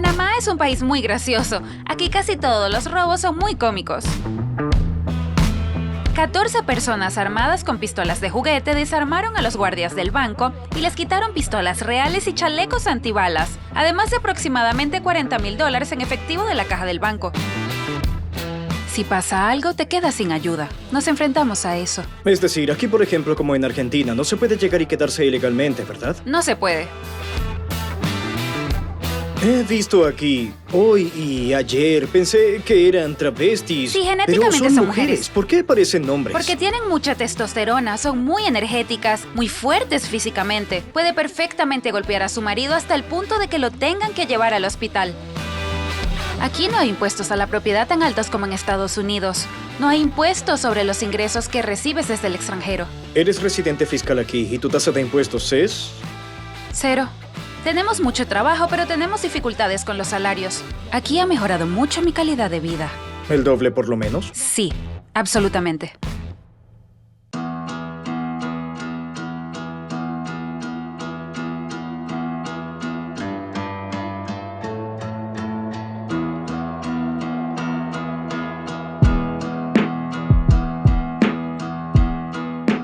Panamá es un país muy gracioso. Aquí casi todos los robos son muy cómicos. 14 personas armadas con pistolas de juguete desarmaron a los guardias del banco y les quitaron pistolas reales y chalecos antibalas, además de aproximadamente $40,000 en efectivo de la caja del banco. Si pasa algo, te quedas sin ayuda. Nos enfrentamos a eso. Es decir, aquí por ejemplo como en Argentina, no se puede llegar y quedarse ilegalmente, ¿verdad? No se puede. He visto aquí hoy y ayer, pensé que eran travestis. Sí, genéticamente pero son mujeres. ¿Por qué parecen hombres? Porque tienen mucha testosterona, son muy energéticas, muy fuertes físicamente. Puede perfectamente golpear a su marido hasta el punto de que lo tengan que llevar al hospital. Aquí no hay impuestos a la propiedad tan altos como en Estados Unidos. No hay impuestos sobre los ingresos que recibes desde el extranjero. Eres residente fiscal aquí y tu tasa de impuestos es... 0. Tenemos mucho trabajo, pero tenemos dificultades con los salarios. Aquí ha mejorado mucho mi calidad de vida. ¿El doble por lo menos? Sí, absolutamente.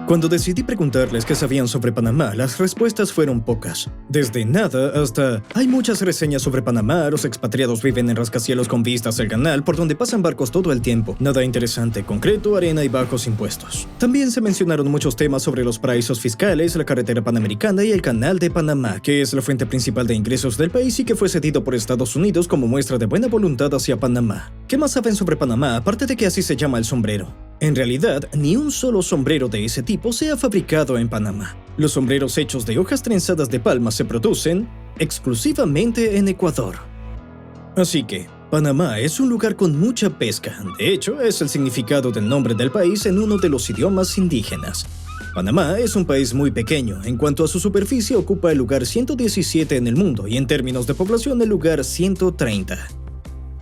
Cuando decidí preguntarles qué sabían sobre Panamá, las respuestas fueron pocas. Desde nada hasta hay muchas reseñas sobre Panamá, los expatriados viven en rascacielos con vistas al canal por donde pasan barcos todo el tiempo. Nada interesante, concreto, arena y bajos impuestos. También se mencionaron muchos temas sobre los paraísos fiscales, la carretera panamericana y el canal de Panamá, que es la fuente principal de ingresos del país y que fue cedido por Estados Unidos como muestra de buena voluntad hacia Panamá. ¿Qué más saben sobre Panamá aparte de que así se llama el sombrero? En realidad, ni un solo sombrero de ese tipo se ha fabricado en Panamá. Los sombreros hechos de hojas trenzadas de palma se producen exclusivamente en Ecuador. Así que, Panamá es un lugar con mucha pesca. De hecho, es el significado del nombre del país en uno de los idiomas indígenas. Panamá es un país muy pequeño. En cuanto a su superficie, ocupa el lugar 117 en el mundo y en términos de población el lugar 130.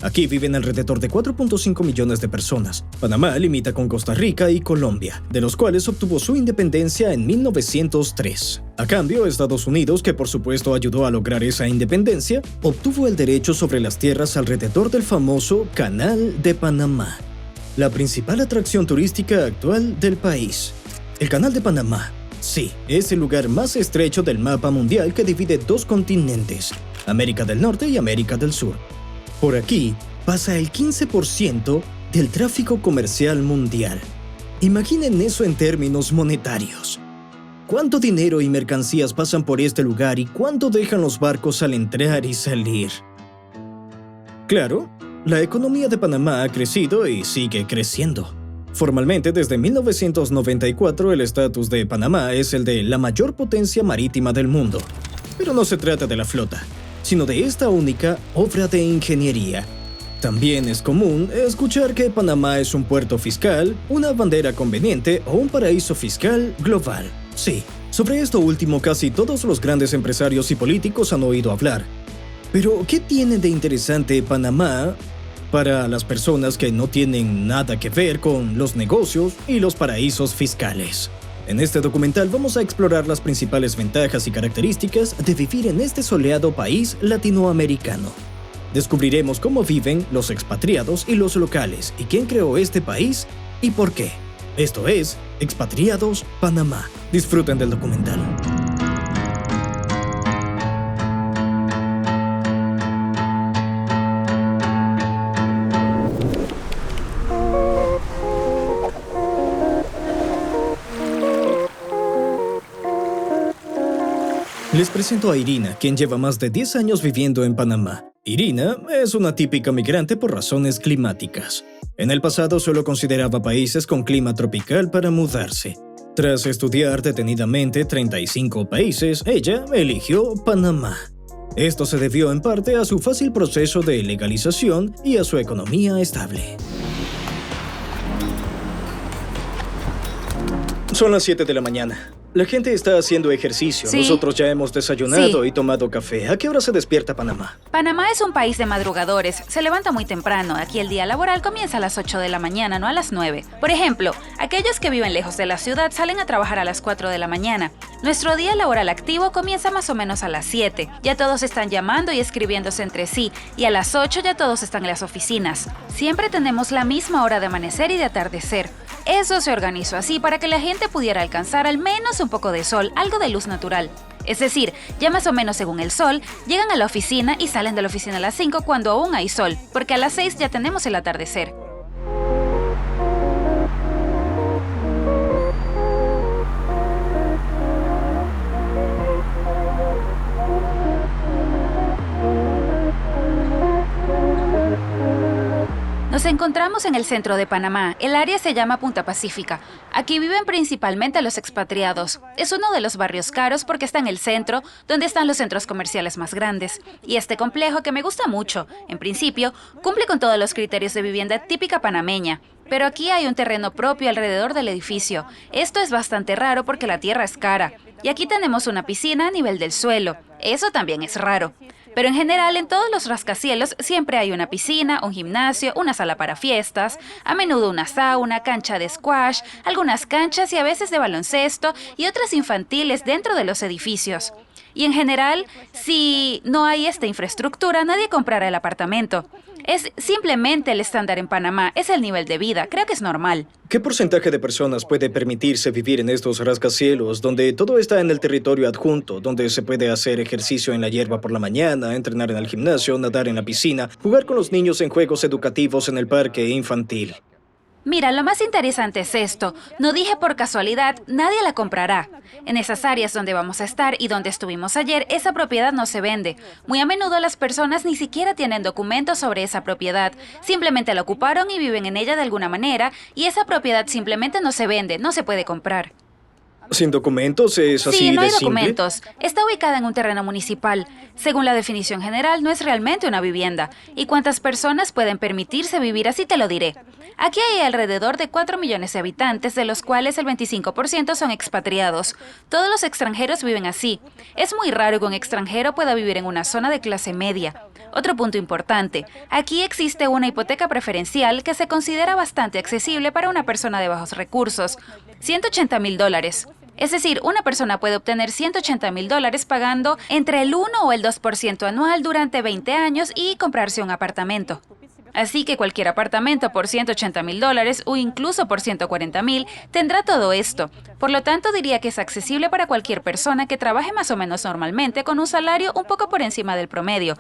Aquí viven alrededor de 4.5 millones de personas. Panamá limita con Costa Rica y Colombia, de los cuales obtuvo su independencia en 1903. A cambio, Estados Unidos, que por supuesto ayudó a lograr esa independencia, obtuvo el derecho sobre las tierras alrededor del famoso Canal de Panamá, la principal atracción turística actual del país. El Canal de Panamá, sí, es el lugar más estrecho del mapa mundial que divide dos continentes, América del Norte y América del Sur. Por aquí pasa el 15% del tráfico comercial mundial. Imaginen eso en términos monetarios. ¿Cuánto dinero y mercancías pasan por este lugar y cuánto dejan los barcos al entrar y salir? Claro, la economía de Panamá ha crecido y sigue creciendo. Formalmente, desde 1994, el estatus de Panamá es el de la mayor potencia marítima del mundo. Pero no se trata de la flota, sino de esta única obra de ingeniería. También es común escuchar que Panamá es un puerto fiscal, una bandera conveniente o un paraíso fiscal global. Sí, sobre esto último casi todos los grandes empresarios y políticos han oído hablar. Pero, ¿qué tiene de interesante Panamá para las personas que no tienen nada que ver con los negocios y los paraísos fiscales? En este documental vamos a explorar las principales ventajas y características de vivir en este soleado país latinoamericano. Descubriremos cómo viven los expatriados y los locales y quién creó este país y por qué. Esto es Expatriados Panamá. Disfruten del documental. Les presento a Irina, quien lleva más de 10 años viviendo en Panamá. Irina es una típica migrante por razones climáticas. En el pasado solo consideraba países con clima tropical para mudarse. Tras estudiar detenidamente 35 países, ella eligió Panamá. Esto se debió en parte a su fácil proceso de legalización y a su economía estable. Son las 7 de la mañana. La gente está haciendo ejercicio. Sí. Nosotros ya hemos desayunado Sí. y tomado café. ¿A qué hora se despierta Panamá? Panamá es un país de madrugadores. Se levanta muy temprano. Aquí el día laboral comienza a las 8 de la mañana, no a las 9. Por ejemplo, aquellos que viven lejos de la ciudad salen a trabajar a las 4 de la mañana. Nuestro día laboral activo comienza más o menos a las 7. Ya todos están llamando y escribiéndose entre sí. Y a las 8 ya todos están en las oficinas. Siempre tenemos la misma hora de amanecer y de atardecer. Eso se organizó así para que la gente pudiera alcanzar al menos un poco de sol, algo de luz natural. Es decir, ya más o menos según el sol, llegan a la oficina y salen de la oficina a las 5 cuando aún hay sol, porque a las 6 ya tenemos el atardecer. Nos encontramos en el centro de Panamá. El área se llama Punta Pacífica. Aquí viven principalmente los expatriados. Es uno de los barrios caros porque está en el centro, donde están los centros comerciales más grandes. Y este complejo, que me gusta mucho, en principio, cumple con todos los criterios de vivienda típica panameña. Pero aquí hay un terreno propio alrededor del edificio. Esto es bastante raro porque la tierra es cara. Y aquí tenemos una piscina a nivel del suelo. Eso también es raro. Pero en general, en todos los rascacielos siempre hay una piscina, un gimnasio, una sala para fiestas, a menudo una sauna, cancha de squash, algunas canchas y a veces de baloncesto y otras infantiles dentro de los edificios. Y en general, si no hay esta infraestructura, nadie comprará el apartamento. Es simplemente el estándar en Panamá, es el nivel de vida, creo que es normal. ¿Qué porcentaje de personas puede permitirse vivir en estos rascacielos donde todo está en el territorio adjunto, donde se puede hacer ejercicio en la hierba por la mañana, entrenar en el gimnasio, nadar en la piscina, jugar con los niños en juegos educativos en el parque infantil? Mira, lo más interesante es esto. No dije por casualidad, nadie la comprará. En esas áreas donde vamos a estar y donde estuvimos ayer, esa propiedad no se vende. Muy a menudo las personas ni siquiera tienen documentos sobre esa propiedad. Simplemente la ocuparon y viven en ella de alguna manera, y esa propiedad simplemente no se vende, no se puede comprar. ¿Sin documentos es así Sí, no de hay simple? documentos. Está ubicada en un terreno municipal. Según la definición general, no es realmente una vivienda. ¿Y cuántas personas pueden permitirse vivir así? Te lo diré. Aquí hay alrededor de 4 millones de habitantes, de los cuales el 25% son expatriados. Todos los extranjeros viven así. Es muy raro que un extranjero pueda vivir en una zona de clase media. Otro punto importante, aquí existe una hipoteca preferencial que se considera bastante accesible para una persona de bajos recursos. $180,000. Es decir, una persona puede obtener $180,000 pagando entre el 1 o el 2% anual durante 20 años y comprarse un apartamento. Así que cualquier apartamento por $180,000 o incluso por $140,000 tendrá todo esto. Por lo tanto, diría que es accesible para cualquier persona que trabaje más o menos normalmente con un salario un poco por encima del promedio.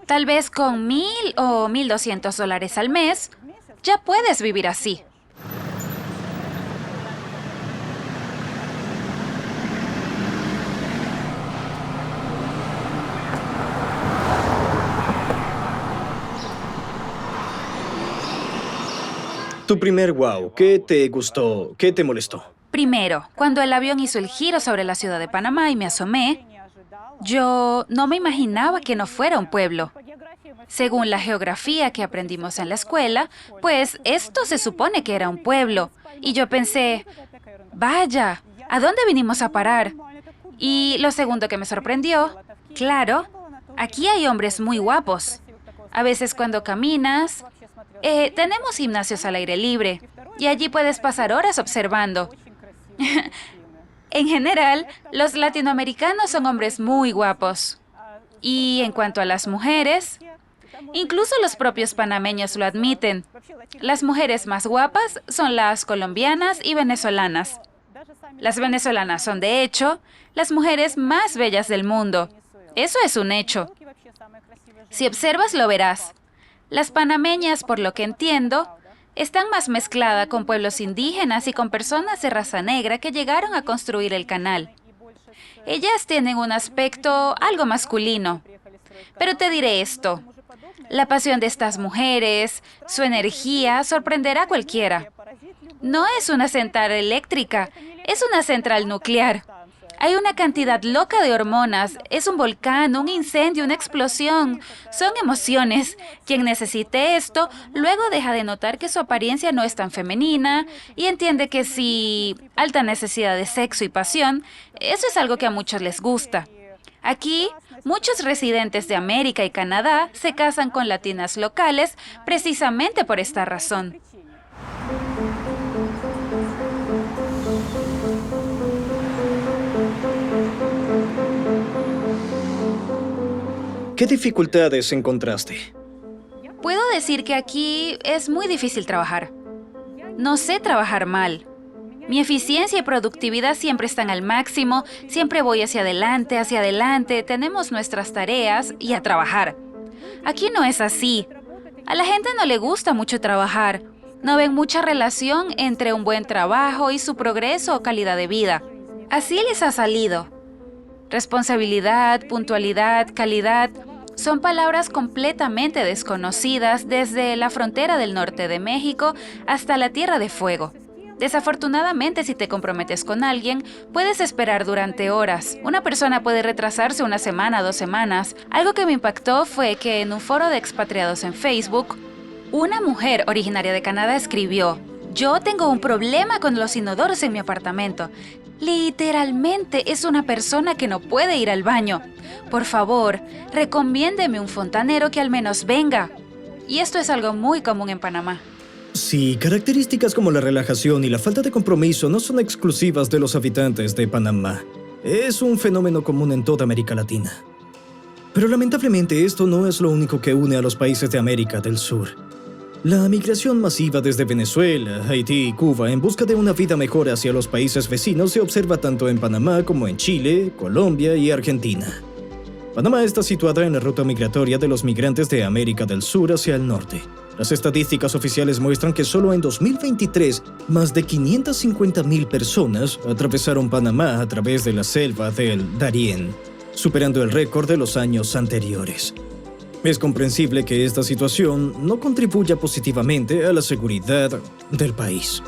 Tal vez con $1,000 o $1,200 al mes, ya puedes vivir así. Tu primer wow, ¿qué te gustó? ¿Qué te molestó? Primero, cuando el avión hizo el giro sobre la ciudad de Panamá y me asomé, yo no me imaginaba que no fuera un pueblo. Según la geografía que aprendimos en la escuela, pues esto se supone que era un pueblo. Y yo pensé, vaya, ¿a dónde vinimos a parar? Y lo segundo que me sorprendió, claro, aquí hay hombres muy guapos. A veces cuando caminas, tenemos gimnasios al aire libre y allí puedes pasar horas observando. En general, los latinoamericanos son hombres muy guapos. Y en cuanto a las mujeres, incluso los propios panameños lo admiten. Las mujeres más guapas son las colombianas y venezolanas. Las venezolanas son, de hecho, las mujeres más bellas del mundo. Eso es un hecho. Si observas, lo verás. Las panameñas, por lo que entiendo, están más mezcladas con pueblos indígenas y con personas de raza negra que llegaron a construir el canal. Ellas tienen un aspecto algo masculino. Pero te diré esto. La pasión de estas mujeres, su energía, sorprenderá a cualquiera. No es una central eléctrica, es una central nuclear. Hay una cantidad loca de hormonas. Es un volcán, un incendio, una explosión. Son emociones. Quien necesite esto, luego deja de notar que su apariencia no es tan femenina y entiende que si alta necesidad de sexo y pasión, eso es algo que a muchos les gusta. Aquí, muchos residentes de América y Canadá se casan con latinas locales precisamente por esta razón. ¿Qué dificultades encontraste? Puedo decir que aquí es muy difícil trabajar. No sé trabajar mal. Mi eficiencia y productividad siempre están al máximo, siempre voy hacia adelante, tenemos nuestras tareas y a trabajar. Aquí no es así. A la gente no le gusta mucho trabajar. No ven mucha relación entre un buen trabajo y su progreso o calidad de vida. Así les ha salido. Responsabilidad, puntualidad, calidad son palabras completamente desconocidas desde la frontera del norte de México hasta la Tierra de Fuego. Desafortunadamente, si te comprometes con alguien, puedes esperar durante horas. Una persona puede retrasarse una semana, 2 semanas. Algo que me impactó fue que en un foro de expatriados en Facebook, una mujer originaria de Canadá escribió: "Yo tengo un problema con los inodoros en mi apartamento. Literalmente es una persona que no puede ir al baño. Por favor, recomiéndeme un fontanero que al menos venga". Y esto es algo muy común en Panamá. Sí, características como la relajación y la falta de compromiso no son exclusivas de los habitantes de Panamá. Es un fenómeno común en toda América Latina. Pero lamentablemente esto no es lo único que une a los países de América del Sur. La migración masiva desde Venezuela, Haití y Cuba en busca de una vida mejor hacia los países vecinos se observa tanto en Panamá como en Chile, Colombia y Argentina. Panamá está situada en la ruta migratoria de los migrantes de América del Sur hacia el norte. Las estadísticas oficiales muestran que solo en 2023, más de 550,000 personas atravesaron Panamá a través de la selva del Darién, superando el récord de los años anteriores. Es comprensible que esta situación no contribuya positivamente a la seguridad del país.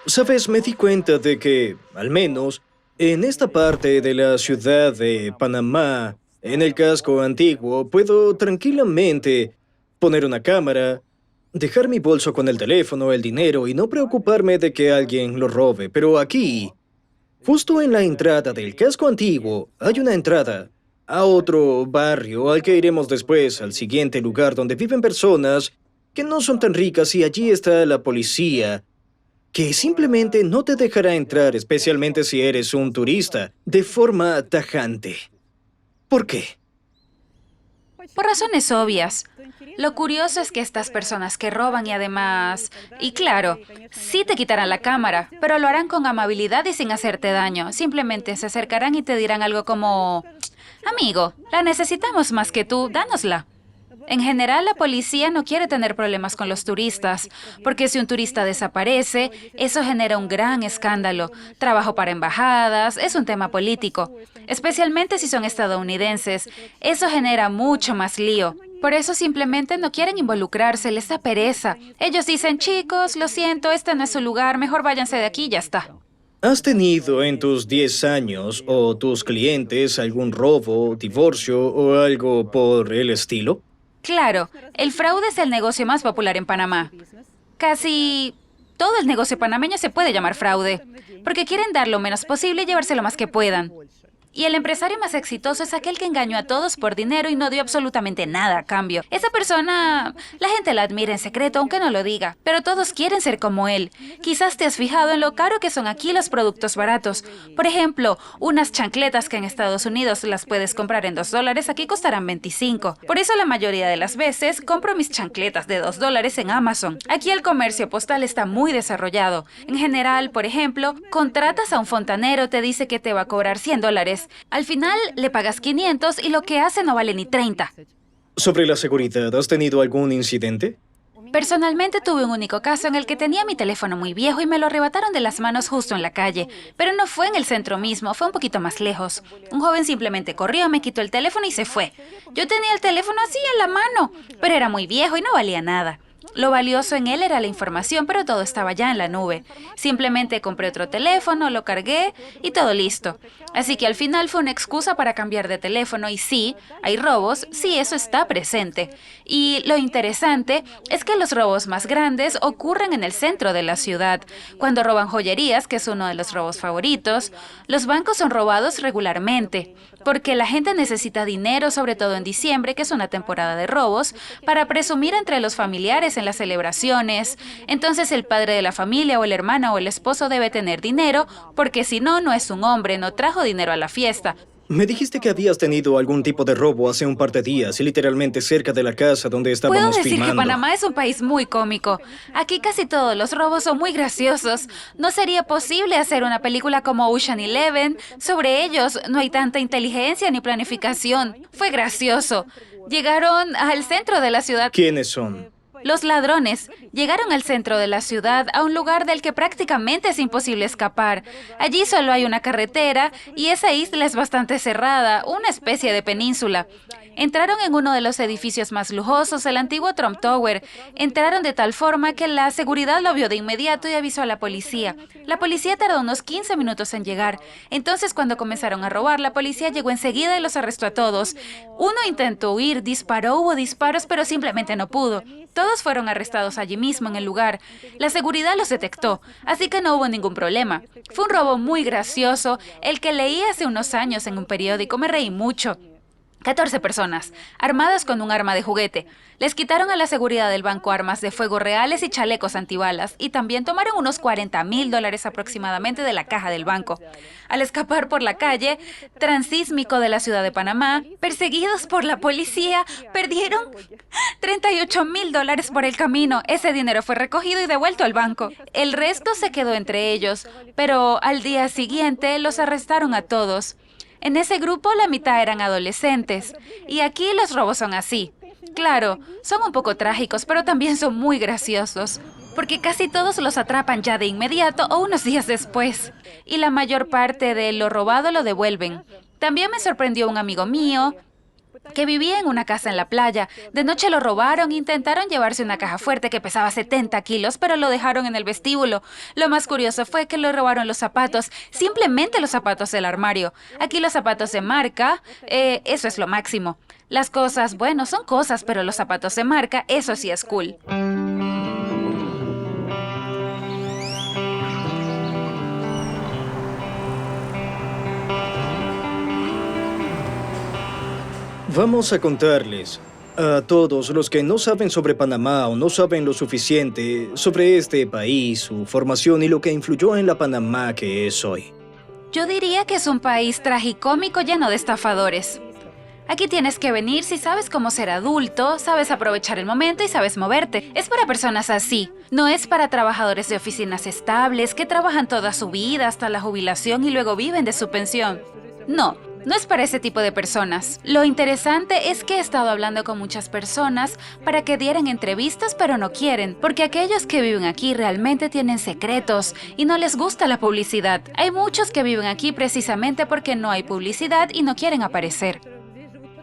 Sabes, me di cuenta de que, al menos, en esta parte de la ciudad de Panamá, en el casco antiguo, puedo tranquilamente poner una cámara, dejar mi bolso con el teléfono, el dinero y no preocuparme de que alguien lo robe. Pero aquí, justo en la entrada del casco antiguo, hay una entrada a otro barrio al que iremos después, al siguiente lugar donde viven personas que no son tan ricas y allí está la policía, que simplemente no te dejará entrar, especialmente si eres un turista, de forma tajante. ¿Por qué? Por razones obvias. Lo curioso es que estas personas que roban y claro, sí te quitarán la cámara, pero lo harán con amabilidad y sin hacerte daño. Simplemente se acercarán y te dirán algo como: "Amigo, la necesitamos más que tú, dánosla". En general, la policía no quiere tener problemas con los turistas, porque si un turista desaparece, eso genera un gran escándalo. Trabajo para embajadas, es un tema político. Especialmente si son estadounidenses, eso genera mucho más lío. Por eso simplemente no quieren involucrarse, les da pereza. Ellos dicen: "Chicos, lo siento, este no es su lugar, mejor váyanse de aquí y ya está". ¿Has tenido en tus 10 años o tus clientes algún robo, divorcio o algo por el estilo? Claro, el fraude es el negocio más popular en Panamá. Casi todo el negocio panameño se puede llamar fraude, porque quieren dar lo menos posible y llevarse lo más que puedan. Y el empresario más exitoso es aquel que engañó a todos por dinero y no dio absolutamente nada a cambio. Esa persona, la gente la admira en secreto, aunque no lo diga, pero todos quieren ser como él. Quizás te has fijado en lo caro que son aquí los productos baratos. Por ejemplo, unas chancletas que en Estados Unidos las puedes comprar en $2, aquí costarán 25. Por eso la mayoría de las veces compro mis chancletas de $2 en Amazon. Aquí el comercio postal está muy desarrollado. En general, por ejemplo, contratas a un fontanero, te dice que te va a cobrar $100. Al final le pagas 500 y lo que hace no vale ni 30. Sobre la seguridad, ¿has tenido algún incidente? Personalmente tuve un único caso en el que tenía mi teléfono muy viejo y me lo arrebataron de las manos justo en la calle, pero no fue en el centro mismo, fue un poquito más lejos. Un joven simplemente corrió, me quitó el teléfono y se fue. Yo tenía el teléfono así en la mano, pero era muy viejo y no valía nada. Lo valioso en él era la información, pero todo estaba ya en la nube. Simplemente compré otro teléfono, lo cargué y todo listo. Así que al final fue una excusa para cambiar de teléfono y sí, hay robos, sí, eso está presente. Y lo interesante es que los robos más grandes ocurren en el centro de la ciudad. Cuando roban joyerías, que es uno de los robos favoritos, los bancos son robados regularmente, porque la gente necesita dinero, sobre todo en diciembre, que es una temporada de robos, para presumir entre los familiares en las celebraciones. Entonces el padre de la familia o el hermano o el esposo debe tener dinero, porque si no, no es un hombre, no trajo dinero a la fiesta. Me dijiste que habías tenido algún tipo de robo hace un par de días, literalmente cerca de la casa donde estábamos Puedo decir filmando. que Panamá es un país muy cómico. Aquí casi todos los robos son muy graciosos. No sería posible hacer una película como Ocean Eleven. Sobre ellos no hay tanta inteligencia ni planificación. Fue gracioso. Llegaron al centro de la ciudad. ¿Quiénes son? Los ladrones llegaron al centro de la ciudad, a un lugar del que prácticamente es imposible escapar. Allí solo hay una carretera y esa isla es bastante cerrada, una especie de península. Entraron en uno de los edificios más lujosos, el antiguo Trump Tower. Entraron de tal forma que la seguridad lo vio de inmediato y avisó a la policía. La policía tardó unos 15 minutos en llegar. Entonces, cuando comenzaron a robar, la policía llegó enseguida y los arrestó a todos. Uno intentó huir, disparó, hubo disparos, pero simplemente no pudo. Todos fueron arrestados allí mismo en el lugar. La seguridad los detectó, así que no hubo ningún problema. Fue un robo muy gracioso, el que leí hace unos años en un periódico. Me reí mucho. 14 personas, armadas con un arma de juguete. Les quitaron a la seguridad del banco armas de fuego reales y chalecos antibalas, y también tomaron unos $40,000 aproximadamente de la caja del banco. Al escapar por la calle transísmico de la ciudad de Panamá, perseguidos por la policía, perdieron $38,000 por el camino. Ese dinero fue recogido y devuelto al banco. El resto se quedó entre ellos, pero al día siguiente los arrestaron a todos. En ese grupo la mitad eran adolescentes, y aquí los robos son así. Claro, son un poco trágicos, pero también son muy graciosos, porque casi todos los atrapan ya de inmediato o unos días después, y la mayor parte de lo robado lo devuelven. También me sorprendió un amigo mío que vivía en una casa en la playa. De noche lo robaron, intentaron llevarse una caja fuerte que pesaba 70 kilos, pero lo dejaron en el vestíbulo. Lo más curioso fue que le robaron los zapatos, simplemente los zapatos del armario. Aquí los zapatos de marca, eso es lo máximo. Las cosas, bueno, son cosas, pero los zapatos de marca, eso sí es cool. Vamos a contarles a todos los que no saben sobre Panamá o no saben lo suficiente sobre este país, su formación y lo que influyó en la Panamá que es hoy. Yo diría que es un país tragicómico lleno de estafadores. Aquí tienes que venir si sabes cómo ser adulto, sabes aprovechar el momento y sabes moverte. Es para personas así. No es para trabajadores de oficinas estables que trabajan toda su vida hasta la jubilación y luego viven de su pensión. No. No es para ese tipo de personas. Lo interesante es que he estado hablando con muchas personas para que dieran entrevistas, pero no quieren, porque aquellos que viven aquí realmente tienen secretos y no les gusta la publicidad. Hay muchos que viven aquí precisamente porque no hay publicidad y no quieren aparecer.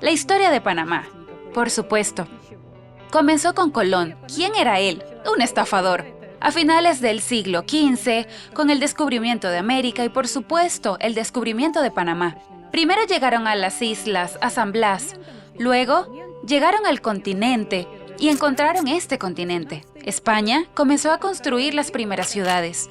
La historia de Panamá, por supuesto, comenzó con Colón. ¿Quién era él? Un estafador. A finales del siglo XV, con el descubrimiento de América y, por supuesto, el descubrimiento de Panamá. Primero llegaron a las islas, a San Blas. Luego, llegaron al continente y encontraron este continente. España comenzó a construir las primeras ciudades.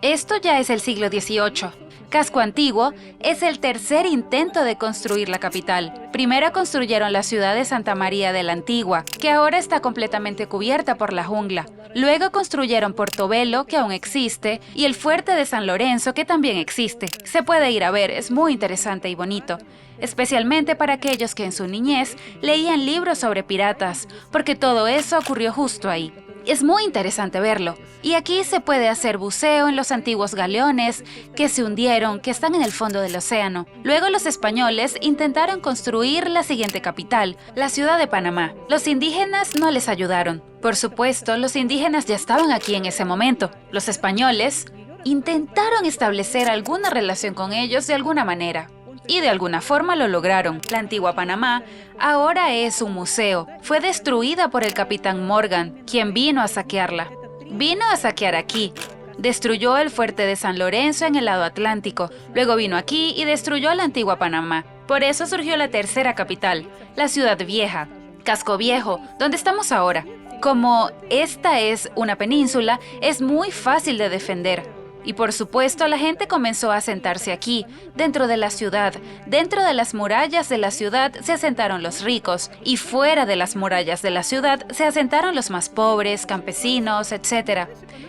Esto ya es el siglo XVIII. Casco Antiguo es el tercer intento de construir la capital. Primero construyeron la ciudad de Santa María de la Antigua, que ahora está completamente cubierta por la jungla. Luego construyeron Portobelo, que aún existe, y el fuerte de San Lorenzo, que también existe. Se puede ir a ver, es muy interesante y bonito. Especialmente para aquellos que en su niñez leían libros sobre piratas, porque todo eso ocurrió justo ahí. Es muy interesante verlo. Y aquí se puede hacer buceo en los antiguos galeones que se hundieron, que están en el fondo del océano. Luego los españoles intentaron construir la siguiente capital, la ciudad de Panamá. Los indígenas no les ayudaron. Por supuesto, los indígenas ya estaban aquí en ese momento. Los españoles intentaron establecer alguna relación con ellos de alguna manera. Y de alguna forma lo lograron. La antigua Panamá ahora es un museo. Fue destruida por el capitán Morgan, quien vino a saquearla. Vino a saquear aquí. Destruyó el fuerte de San Lorenzo en el lado Atlántico. Luego vino aquí y destruyó la antigua Panamá. Por eso surgió la tercera capital, la Ciudad Vieja, Casco Viejo, donde estamos ahora. Como esta es una península, es muy fácil de defender. Y por supuesto, la gente comenzó a asentarse aquí, dentro de la ciudad. Dentro de las murallas de la ciudad se asentaron los ricos, y fuera de las murallas de la ciudad se asentaron los más pobres, campesinos, etc.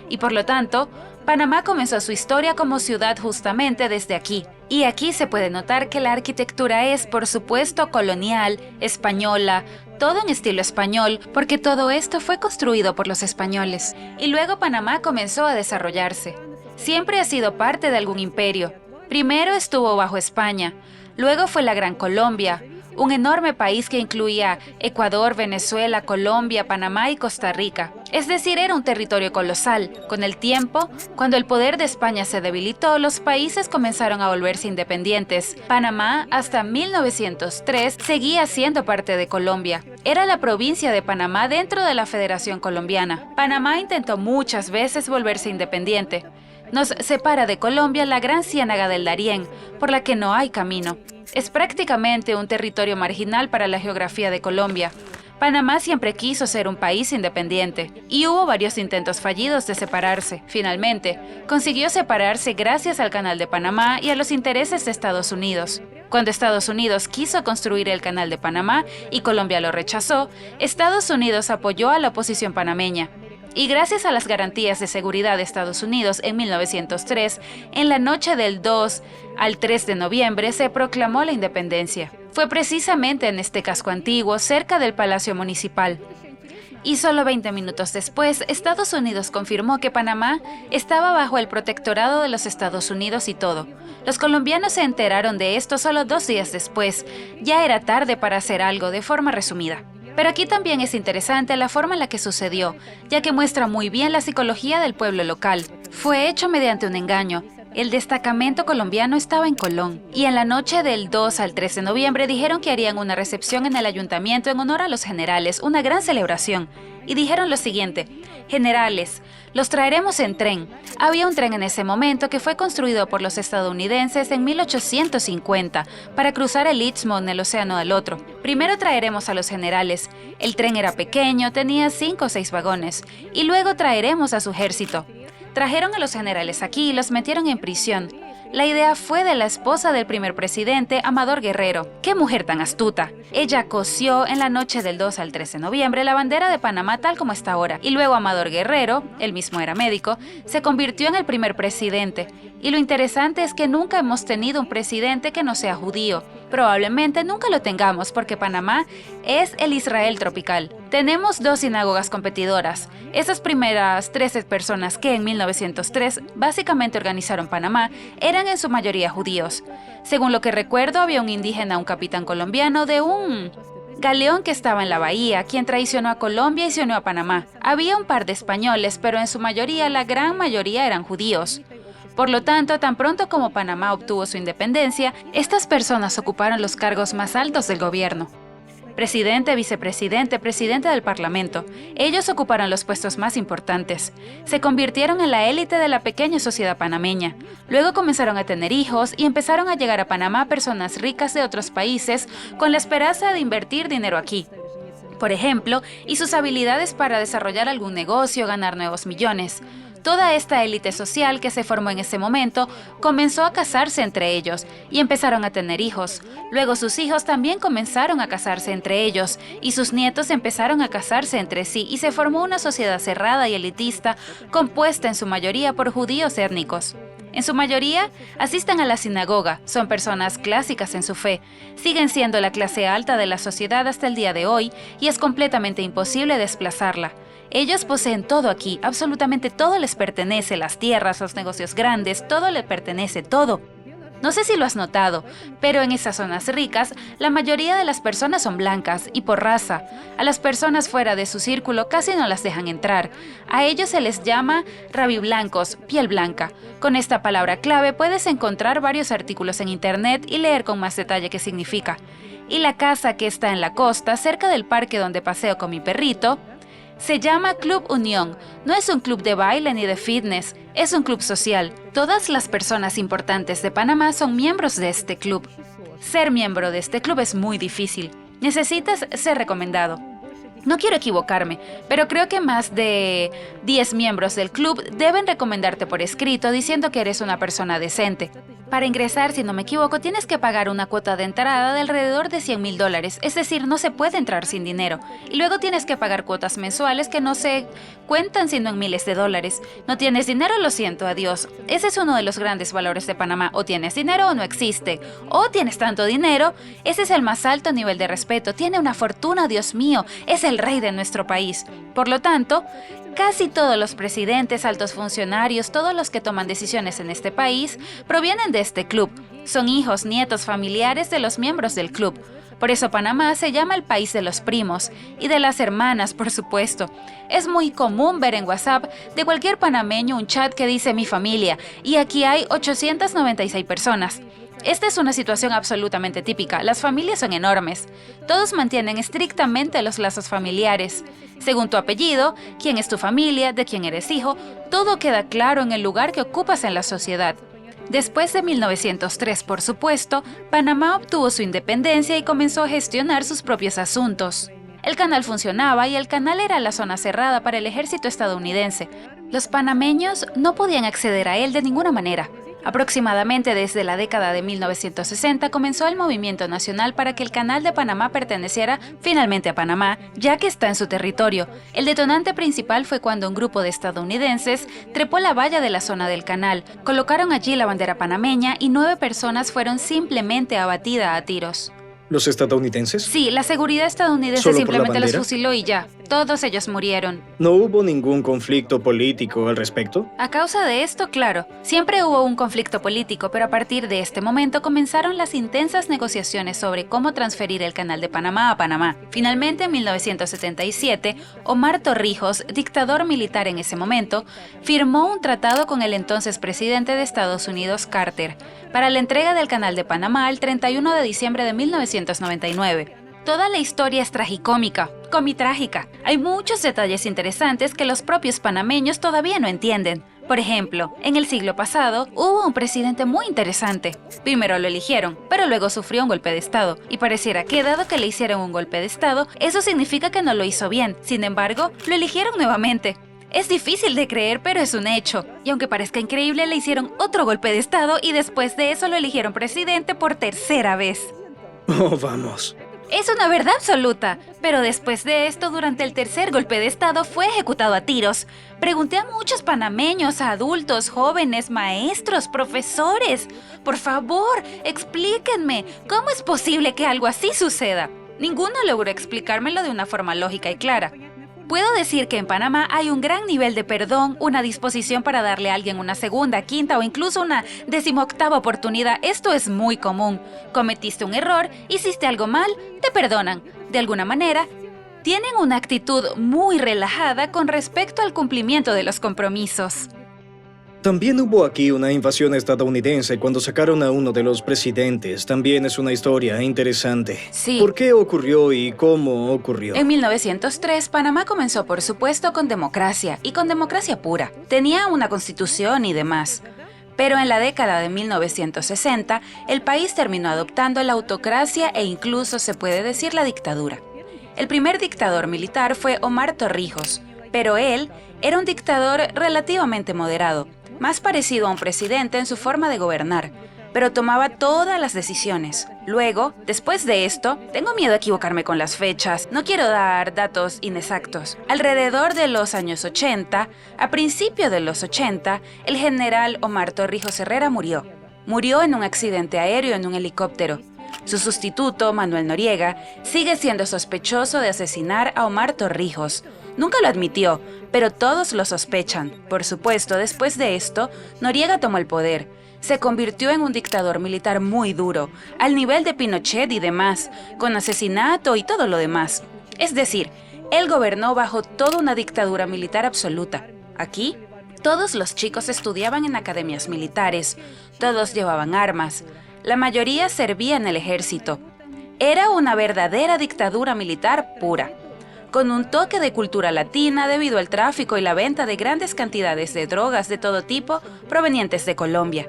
Y por lo tanto, Panamá comenzó su historia como ciudad justamente desde aquí. Y aquí se puede notar que la arquitectura es, por supuesto, colonial, española, todo en estilo español, porque todo esto fue construido por los españoles. Y luego Panamá comenzó a desarrollarse. Siempre ha sido parte de algún imperio. Primero estuvo bajo España, luego fue la Gran Colombia, un enorme país que incluía Ecuador, Venezuela, Colombia, Panamá y Costa Rica. Es decir, era un territorio colosal. Con el tiempo, cuando el poder de España se debilitó, los países comenzaron a volverse independientes. Panamá, hasta 1903, seguía siendo parte de Colombia. Era la provincia de Panamá dentro de la Federación Colombiana. Panamá intentó muchas veces volverse independiente. Nos separa de Colombia la Gran Ciénaga del Darién, por la que no hay camino. Es prácticamente un territorio marginal para la geografía de Colombia. Panamá siempre quiso ser un país independiente, y hubo varios intentos fallidos de separarse. Finalmente, consiguió separarse gracias al Canal de Panamá y a los intereses de Estados Unidos. Cuando Estados Unidos quiso construir el Canal de Panamá y Colombia lo rechazó, Estados Unidos apoyó a la oposición panameña. Y gracias a las garantías de seguridad de Estados Unidos en 1903, en la noche del 2 al 3 de noviembre se proclamó la independencia. Fue precisamente en este casco antiguo, cerca del Palacio Municipal. Y solo 20 minutos después, Estados Unidos confirmó que Panamá estaba bajo el protectorado de los Estados Unidos y todo. Los colombianos se enteraron de esto solo 2 días después. Ya era tarde para hacer algo, de forma resumida. Pero aquí también es interesante la forma en la que sucedió, ya que muestra muy bien la psicología del pueblo local. Fue hecho mediante un engaño. El destacamento colombiano estaba en Colón, y en la noche del 2 al 3 de noviembre dijeron que harían una recepción en el ayuntamiento en honor a los generales, una gran celebración. Y dijeron lo siguiente: generales, los traeremos en tren. Había un tren en ese momento que fue construido por los estadounidenses en 1850 para cruzar el Istmo en el océano al otro. Primero traeremos a los generales. El tren era pequeño, tenía 5 o 6 vagones. Y luego traeremos a su ejército. Trajeron a los generales aquí y los metieron en prisión. La idea fue de la esposa del primer presidente, Amador Guerrero. ¡Qué mujer tan astuta! Ella cosió en la noche del 2 al 3 de noviembre la bandera de Panamá tal como está ahora. Y luego Amador Guerrero, él mismo era médico, se convirtió en el primer presidente. Y lo interesante es que nunca hemos tenido un presidente que no sea judío. Probablemente nunca lo tengamos porque Panamá es el Israel tropical. Tenemos 2 sinagogas competidoras. Esas primeras 13 personas que en 1903 básicamente organizaron Panamá eran en su mayoría judíos. Según lo que recuerdo, había un indígena, un capitán colombiano de un galeón que estaba en la bahía, quien traicionó a Colombia y se unió a Panamá. Había un par de españoles, pero en su mayoría, la gran mayoría eran judíos. Por lo tanto, tan pronto como Panamá obtuvo su independencia, estas personas ocuparon los cargos más altos del gobierno. Presidente, vicepresidente, presidente del Parlamento. Ellos ocuparon los puestos más importantes. Se convirtieron en la élite de la pequeña sociedad panameña. Luego comenzaron a tener hijos y empezaron a llegar a Panamá personas ricas de otros países con la esperanza de invertir dinero aquí, por ejemplo, y sus habilidades para desarrollar algún negocio, ganar nuevos millones. Toda esta élite social que se formó en ese momento comenzó a casarse entre ellos y empezaron a tener hijos. Luego sus hijos también comenzaron a casarse entre ellos y sus nietos empezaron a casarse entre sí y se formó una sociedad cerrada y elitista compuesta en su mayoría por judíos étnicos. En su mayoría, asisten a la sinagoga, son personas clásicas en su fe, siguen siendo la clase alta de la sociedad hasta el día de hoy y es completamente imposible desplazarla. Ellos poseen todo aquí, absolutamente todo les pertenece, las tierras, los negocios grandes, todo les pertenece, todo. No sé si lo has notado, pero en esas zonas ricas, la mayoría de las personas son blancas y por raza. A las personas fuera de su círculo casi no las dejan entrar. A ellos se les llama rabiblancos, piel blanca. Con esta palabra clave puedes encontrar varios artículos en internet y leer con más detalle qué significa. Y la casa que está en la costa, cerca del parque donde paseo con mi perrito, se llama Club Unión. No es un club de baile ni de fitness, es un club social. Todas las personas importantes de Panamá son miembros de este club. Ser miembro de este club es muy difícil. Necesitas ser recomendado. No quiero equivocarme, pero creo que más de 10 miembros del club deben recomendarte por escrito diciendo que eres una persona decente. Para ingresar, si no me equivoco, tienes que pagar una cuota de entrada de alrededor de $100,000, es decir, no se puede entrar sin dinero. Y luego tienes que pagar cuotas mensuales que no se cuentan sino en miles de dólares. No tienes dinero, lo siento, adiós. Ese es uno de los grandes valores de Panamá. O tienes dinero o no existe. O tienes tanto dinero, ese es el más alto nivel de respeto. Tiene una fortuna, Dios mío, es el rey de nuestro país. Por lo tanto, casi todos los presidentes, altos funcionarios, todos los que toman decisiones en este país, provienen de este club. Son hijos, nietos, familiares de los miembros del club. Por eso Panamá se llama el país de los primos y de las hermanas, por supuesto. Es muy común ver en WhatsApp de cualquier panameño un chat que dice mi familia, y aquí hay 896 personas. Esta es una situación absolutamente típica. Las familias son enormes. Todos mantienen estrictamente los lazos familiares. Según tu apellido, quién es tu familia, de quién eres hijo, todo queda claro en el lugar que ocupas en la sociedad. Después de 1903, por supuesto, Panamá obtuvo su independencia y comenzó a gestionar sus propios asuntos. El canal funcionaba y el canal era la zona cerrada para el ejército estadounidense. Los panameños no podían acceder a él de ninguna manera. Aproximadamente desde la década de 1960 comenzó el movimiento nacional para que el Canal de Panamá perteneciera finalmente a Panamá, ya que está en su territorio. El detonante principal fue cuando un grupo de estadounidenses trepó la valla de la zona del canal, colocaron allí la bandera panameña y 9 personas fueron simplemente abatidas a tiros. ¿Los estadounidenses? Sí, la seguridad estadounidense ¿Solo por la simplemente los bandera? fusiló y ya. Todos ellos murieron. ¿No hubo ningún conflicto político al respecto? A causa de esto, claro, siempre hubo un conflicto político, pero a partir de este momento comenzaron las intensas negociaciones sobre cómo transferir el Canal de Panamá a Panamá. Finalmente, en 1977, Omar Torrijos, dictador militar en ese momento, firmó un tratado con el entonces presidente de Estados Unidos, Carter, para la entrega del Canal de Panamá el 31 de diciembre de 1999. Toda la historia es tragicómica, comitrágica. Hay muchos detalles interesantes que los propios panameños todavía no entienden. Por ejemplo, en el siglo pasado hubo un presidente muy interesante. Primero lo eligieron, pero luego sufrió un golpe de estado. Y pareciera que dado que le hicieron un golpe de estado, eso significa que no lo hizo bien. Sin embargo, lo eligieron nuevamente. Es difícil de creer, pero es un hecho. Y aunque parezca increíble, le hicieron otro golpe de estado y después de eso lo eligieron presidente por tercera vez. Oh, vamos. Es una verdad absoluta, pero después de esto, durante el tercer golpe de estado, fue ejecutado a tiros. Pregunté a muchos panameños, a adultos, jóvenes, maestros, profesores. Por favor, explíquenme, ¿cómo es posible que algo así suceda? Ninguno logró explicármelo de una forma lógica y clara. Puedo decir que en Panamá hay un gran nivel de perdón, una disposición para darle a alguien una segunda, quinta o incluso una 18ª oportunidad. Esto es muy común. Cometiste un error, hiciste algo mal, te perdonan. De alguna manera, tienen una actitud muy relajada con respecto al cumplimiento de los compromisos. También hubo aquí una invasión estadounidense cuando sacaron a uno de los presidentes. También es una historia interesante. Sí. ¿Por qué ocurrió y cómo ocurrió? En 1903, Panamá comenzó, por supuesto, con democracia, y con democracia pura. Tenía una constitución y demás. Pero en la década de 1960, el país terminó adoptando la autocracia e incluso se puede decir la dictadura. El primer dictador militar fue Omar Torrijos, pero él era un dictador relativamente moderado, más parecido a un presidente en su forma de gobernar, pero tomaba todas las decisiones. Luego, después de esto, tengo miedo de equivocarme con las fechas, no quiero dar datos inexactos. Alrededor de los años 80, a principios de los 80, el general Omar Torrijos Herrera murió. Murió en un accidente aéreo en un helicóptero. Su sustituto, Manuel Noriega, sigue siendo sospechoso de asesinar a Omar Torrijos. Nunca lo admitió, pero todos lo sospechan. Por supuesto, después de esto, Noriega tomó el poder. Se convirtió en un dictador militar muy duro, al nivel de Pinochet y demás, con asesinato y todo lo demás. Es decir, él gobernó bajo toda una dictadura militar absoluta. Aquí, todos los chicos estudiaban en academias militares, todos llevaban armas, la mayoría servía en el ejército. Era una verdadera dictadura militar pura, con un toque de cultura latina debido al tráfico y la venta de grandes cantidades de drogas de todo tipo provenientes de Colombia.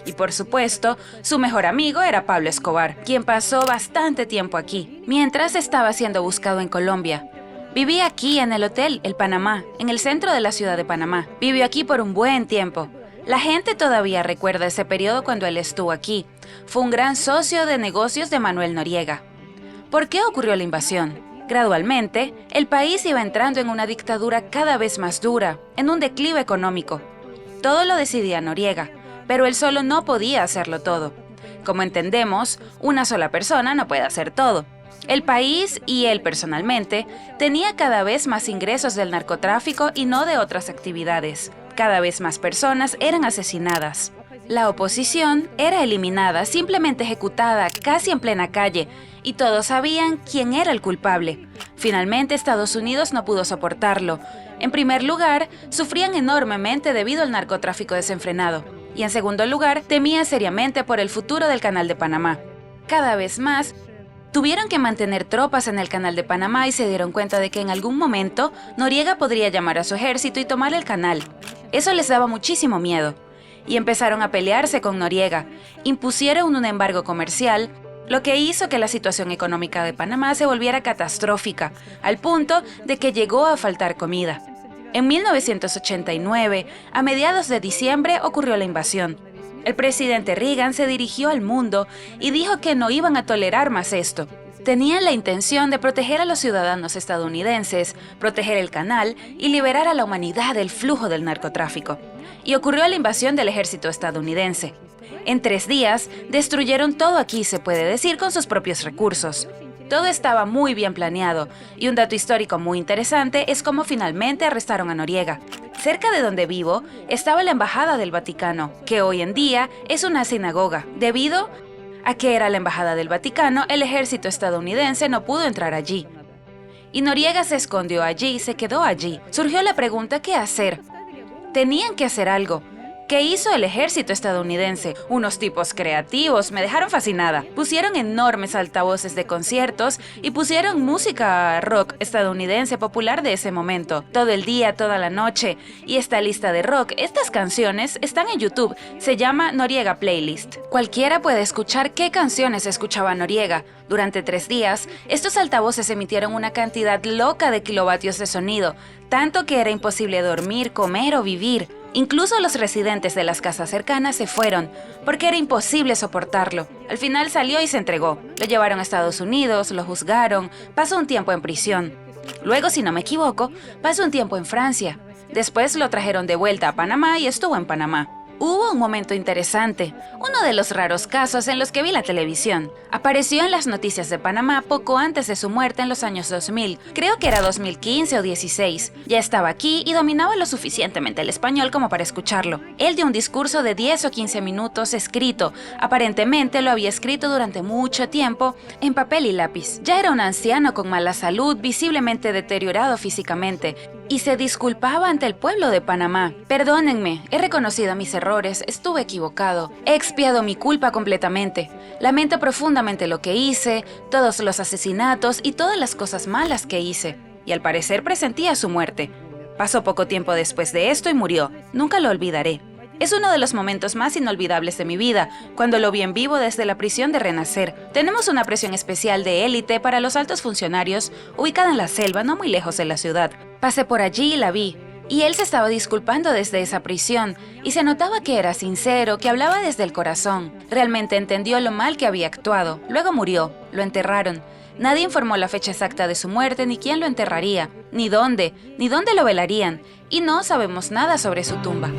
Y por supuesto, su mejor amigo era Pablo Escobar, quien pasó bastante tiempo aquí, mientras estaba siendo buscado en Colombia. Vivía aquí en el Hotel El Panamá, en el centro de la ciudad de Panamá. Vivió aquí por un buen tiempo. La gente todavía recuerda ese periodo cuando él estuvo aquí. Fue un gran socio de negocios de Manuel Noriega. ¿Por qué ocurrió la invasión? Gradualmente, el país iba entrando en una dictadura cada vez más dura, en un declive económico. Todo lo decidía Noriega, pero él solo no podía hacerlo todo. Como entendemos, una sola persona no puede hacer todo. El país, y él personalmente, tenía cada vez más ingresos del narcotráfico y no de otras actividades. Cada vez más personas eran asesinadas. La oposición era eliminada, simplemente ejecutada, casi en plena calle, y todos sabían quién era el culpable. Finalmente, Estados Unidos no pudo soportarlo. En primer lugar, sufrían enormemente debido al narcotráfico desenfrenado. Y en segundo lugar, temía seriamente por el futuro del Canal de Panamá. Cada vez más, tuvieron que mantener tropas en el Canal de Panamá y se dieron cuenta de que en algún momento Noriega podría llamar a su ejército y tomar el canal. Eso les daba muchísimo miedo. Y empezaron a pelearse con Noriega. Impusieron un embargo comercial, lo que hizo que la situación económica de Panamá se volviera catastrófica, al punto de que llegó a faltar comida. En 1989, a mediados de diciembre, ocurrió la invasión. El presidente Reagan se dirigió al mundo y dijo que no iban a tolerar más esto. Tenían la intención de proteger a los ciudadanos estadounidenses, proteger el canal y liberar a la humanidad del flujo del narcotráfico. Y ocurrió la invasión del ejército estadounidense. En 3 días, destruyeron todo aquí, se puede decir, con sus propios recursos. Todo estaba muy bien planeado, y un dato histórico muy interesante es cómo finalmente arrestaron a Noriega. Cerca de donde vivo estaba la Embajada del Vaticano, que hoy en día es una sinagoga. Debido a que era la Embajada del Vaticano, el ejército estadounidense no pudo entrar allí. Y Noriega se escondió allí y se quedó allí. Surgió la pregunta: ¿qué hacer? Tenían que hacer algo. ¿Qué hizo el ejército estadounidense? Unos tipos creativos, me dejaron fascinada. Pusieron enormes altavoces de conciertos y pusieron música rock estadounidense popular de ese momento. Todo el día, toda la noche. Y esta lista de rock, estas canciones, están en YouTube. Se llama Noriega Playlist. Cualquiera puede escuchar qué canciones escuchaba Noriega. Durante 3 días, estos altavoces emitieron una cantidad loca de kilovatios de sonido, tanto que era imposible dormir, comer o vivir. Incluso los residentes de las casas cercanas se fueron, porque era imposible soportarlo. Al final salió y se entregó. Lo llevaron a Estados Unidos, lo juzgaron, pasó un tiempo en prisión. Luego, si no me equivoco, pasó un tiempo en Francia. Después lo trajeron de vuelta a Panamá y estuvo en Panamá. Hubo un momento interesante, uno de los raros casos en los que vi la televisión. Apareció en las noticias de Panamá poco antes de su muerte en los años 2000. Creo que era 2015 o 16. Ya estaba aquí y dominaba lo suficientemente el español como para escucharlo. Él dio un discurso de 10 o 15 minutos escrito. Aparentemente lo había escrito durante mucho tiempo en papel y lápiz. Ya era un anciano con mala salud, visiblemente deteriorado físicamente, y se disculpaba ante el pueblo de Panamá. Perdónenme, he reconocido mis errores, estuve equivocado. He expiado mi culpa completamente. Lamento profundamente lo que hice, todos los asesinatos y todas las cosas malas que hice. Y al parecer presentía su muerte. Pasó poco tiempo después de esto y murió. Nunca lo olvidaré. Es uno de los momentos más inolvidables de mi vida, cuando lo vi en vivo desde la prisión de Renacer. Tenemos una prisión especial de élite para los altos funcionarios, ubicada en la selva, no muy lejos de la ciudad. Pasé por allí y la vi, y él se estaba disculpando desde esa prisión, y se notaba que era sincero, que hablaba desde el corazón. Realmente entendió lo mal que había actuado. Luego murió, lo enterraron. Nadie informó la fecha exacta de su muerte, ni quién lo enterraría, ni dónde lo velarían, y no sabemos nada sobre su tumba.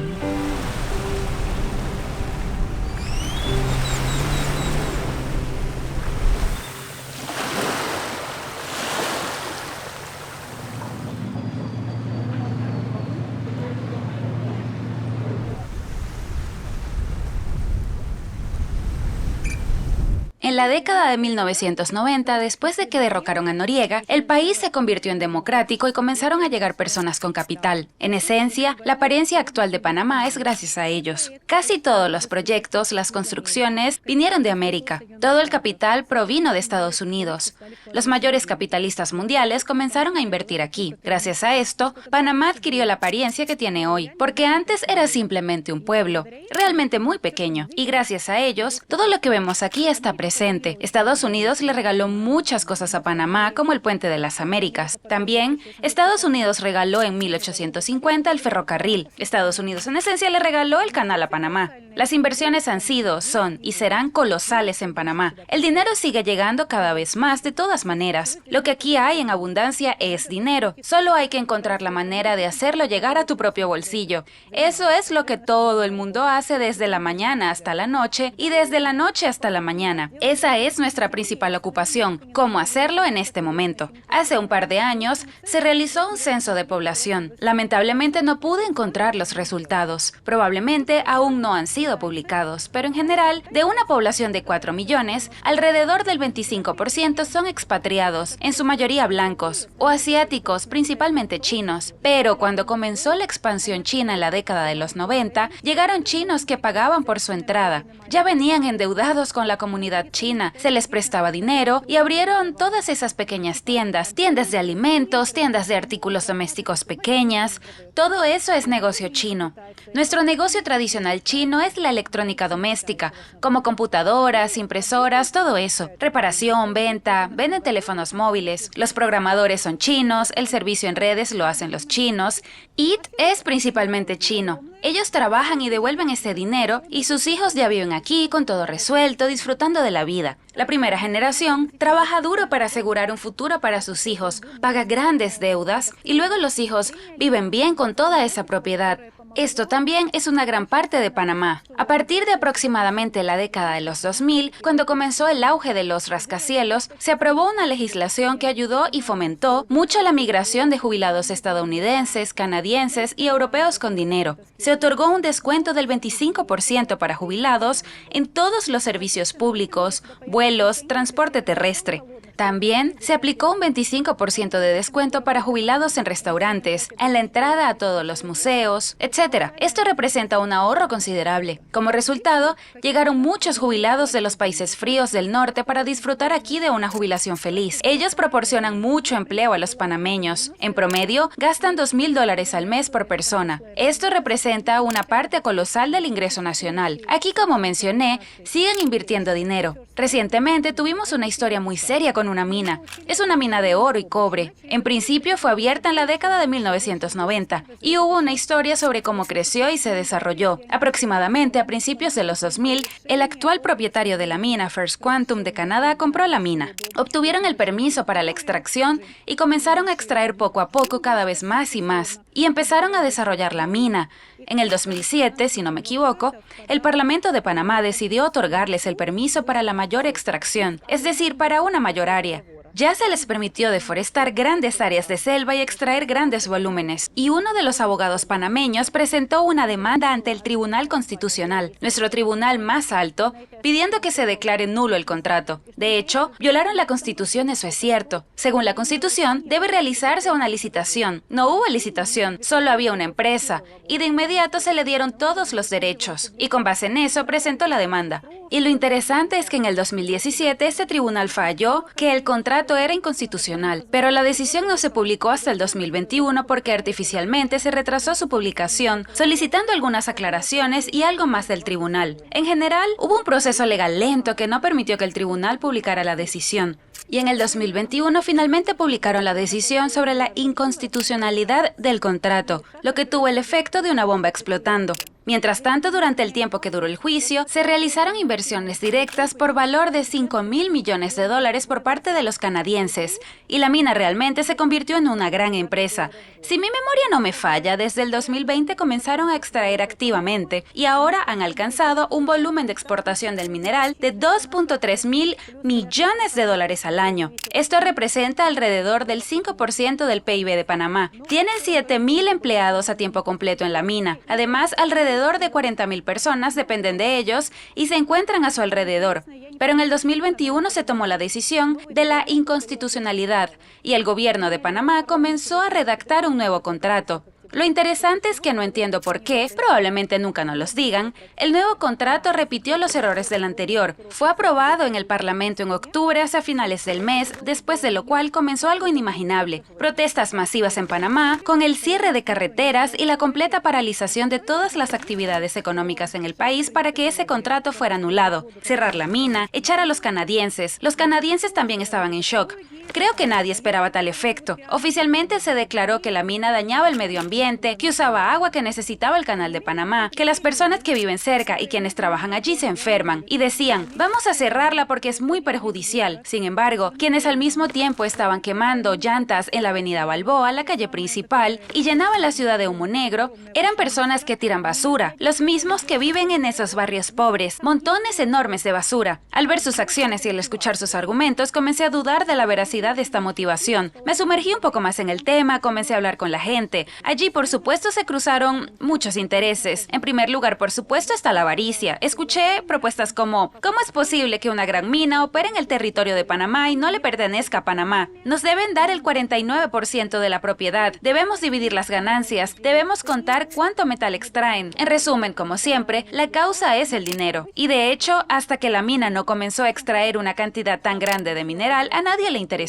En la década de 1990, después de que derrocaron a Noriega, el país se convirtió en democrático y comenzaron a llegar personas con capital. En esencia, la apariencia actual de Panamá es gracias a ellos. Casi todos los proyectos, las construcciones, vinieron de América. Todo el capital provino de Estados Unidos. Los mayores capitalistas mundiales comenzaron a invertir aquí. Gracias a esto, Panamá adquirió la apariencia que tiene hoy, porque antes era simplemente un pueblo, realmente muy pequeño. Y gracias a ellos, todo lo que vemos aquí está presente. Estados Unidos le regaló muchas cosas a Panamá, como el Puente de las Américas. También, Estados Unidos regaló en 1850 el ferrocarril. Estados Unidos, en esencia, le regaló el canal a Panamá. Las inversiones han sido, son y serán colosales en Panamá. El dinero sigue llegando cada vez más de todas maneras. Lo que aquí hay en abundancia es dinero. Solo hay que encontrar la manera de hacerlo llegar a tu propio bolsillo. Eso es lo que todo el mundo hace desde la mañana hasta la noche y desde la noche hasta la mañana. Esa es nuestra principal ocupación, cómo hacerlo en este momento. Hace un par de años se realizó un censo de población. Lamentablemente no pude encontrar los resultados. Probablemente aún no han sido publicados, pero en general, de una población de 4 millones, alrededor del 25% son expatriados, en su mayoría blancos, o asiáticos, principalmente chinos. Pero cuando comenzó la expansión china en la década de los 90, llegaron chinos que pagaban por su entrada. Ya venían endeudados con la comunidad china, se les prestaba dinero y abrieron todas esas pequeñas tiendas de alimentos, tiendas de artículos domésticos pequeñas. Todo eso es negocio chino. Nuestro negocio tradicional chino es la electrónica doméstica, como computadoras, impresoras, todo eso. Reparación, venden teléfonos móviles. Los programadores son chinos, el servicio en redes lo hacen los chinos. Eat es principalmente chino. Ellos trabajan y devuelven ese dinero y sus hijos ya viven aquí con todo resuelto, disfrutando de la vida. La primera generación trabaja duro para asegurar un futuro para sus hijos, paga grandes deudas y luego los hijos viven bien con toda esa propiedad. Esto también es una gran parte de Panamá. A partir de aproximadamente la década de los 2000, cuando comenzó el auge de los rascacielos, se aprobó una legislación que ayudó y fomentó mucho la migración de jubilados estadounidenses, canadienses y europeos con dinero. Se otorgó un descuento del 25% para jubilados en todos los servicios públicos, vuelos, transporte terrestre. También se aplicó un 25% de descuento para jubilados en restaurantes, en la entrada a todos los museos, etc. Esto representa un ahorro considerable. Como resultado, llegaron muchos jubilados de los países fríos del norte para disfrutar aquí de una jubilación feliz. Ellos proporcionan mucho empleo a los panameños. En promedio, gastan $2,000 al mes por persona. Esto representa una parte colosal del ingreso nacional. Aquí, como mencioné, siguen invirtiendo dinero. Recientemente tuvimos una historia muy seria con una mina. Es una mina de oro y cobre. En principio fue abierta en la década de 1990 y hubo una historia sobre cómo creció y se desarrolló. Aproximadamente a principios de los 2000, el actual propietario de la mina, First Quantum de Canadá, compró la mina. Obtuvieron el permiso para la extracción y comenzaron a extraer poco a poco cada vez más y más. Y empezaron a desarrollar la mina. En el 2007, si no me equivoco, el Parlamento de Panamá decidió otorgarles el permiso para la mayor extracción, es decir, para una mayor área. Ya se les permitió deforestar grandes áreas de selva y extraer grandes volúmenes. Y uno de los abogados panameños presentó una demanda ante el Tribunal Constitucional, nuestro tribunal más alto, pidiendo que se declare nulo el contrato. De hecho, violaron la Constitución, eso es cierto. Según la Constitución, debe realizarse una licitación. No hubo licitación, solo había una empresa, y de inmediato se le dieron todos los derechos. Y con base en eso presentó la demanda. Y lo interesante es que en el 2017 este tribunal falló que el contrato era inconstitucional, pero la decisión no se publicó hasta el 2021 porque artificialmente se retrasó su publicación, solicitando algunas aclaraciones y algo más del tribunal. En general, hubo un proceso legal lento que no permitió que el tribunal publicara la decisión. Y en el 2021 finalmente publicaron la decisión sobre la inconstitucionalidad del contrato, lo que tuvo el efecto de una bomba explotando. Mientras tanto, durante el tiempo que duró el juicio, se realizaron inversiones directas por valor de $5,000 millones por parte de los canadienses, y la mina realmente se convirtió en una gran empresa. Si mi memoria no me falla, desde el 2020 comenzaron a extraer activamente, y ahora han alcanzado un volumen de exportación del mineral de $2.3 mil millones al año. Esto representa alrededor del 5% del PIB de Panamá. Tienen 7,000 empleados a tiempo completo en la mina. Además, alrededor alrededor de 40.000 personas dependen de ellos y se encuentran a su alrededor. Pero en el 2021 se tomó la decisión de la inconstitucionalidad y el gobierno de Panamá comenzó a redactar un nuevo contrato. Lo interesante es que no entiendo por qué, probablemente nunca nos los digan, el nuevo contrato repitió los errores del anterior. Fue aprobado en el Parlamento en octubre hacia finales del mes, después de lo cual comenzó algo inimaginable. Protestas masivas en Panamá, con el cierre de carreteras y la completa paralización de todas las actividades económicas en el país para que ese contrato fuera anulado. Cerrar la mina, echar a los canadienses. Los canadienses también estaban en shock. Creo que nadie esperaba tal efecto. Oficialmente se declaró que la mina dañaba el medio ambiente, que usaba agua que necesitaba el Canal de Panamá, que las personas que viven cerca y quienes trabajan allí se enferman. Y decían, vamos a cerrarla porque es muy perjudicial. Sin embargo, quienes al mismo tiempo estaban quemando llantas en la avenida Balboa, la calle principal, y llenaban la ciudad de humo negro, eran personas que tiran basura, los mismos que viven en esos barrios pobres, montones enormes de basura. Al ver sus acciones y al escuchar sus argumentos, comencé a dudar de la veracidad de esta motivación. Me sumergí un poco más en el tema, comencé a hablar con la gente. Allí, por supuesto, se cruzaron muchos intereses. En primer lugar, por supuesto, está la avaricia. Escuché propuestas como, ¿cómo es posible que una gran mina opere en el territorio de Panamá y no le pertenezca a Panamá? Nos deben dar el 49% de la propiedad. Debemos dividir las ganancias. Debemos contar cuánto metal extraen. En resumen, como siempre, la causa es el dinero. Y de hecho, hasta que la mina no comenzó a extraer una cantidad tan grande de mineral, a nadie le interesaba.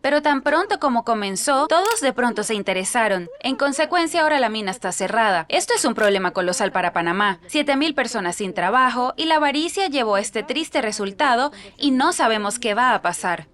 Pero tan pronto como comenzó, todos de pronto se interesaron. En consecuencia, ahora la mina está cerrada. Esto es un problema colosal para Panamá. 7.000 personas sin trabajo y la avaricia llevó a este triste resultado y no sabemos qué va a pasar.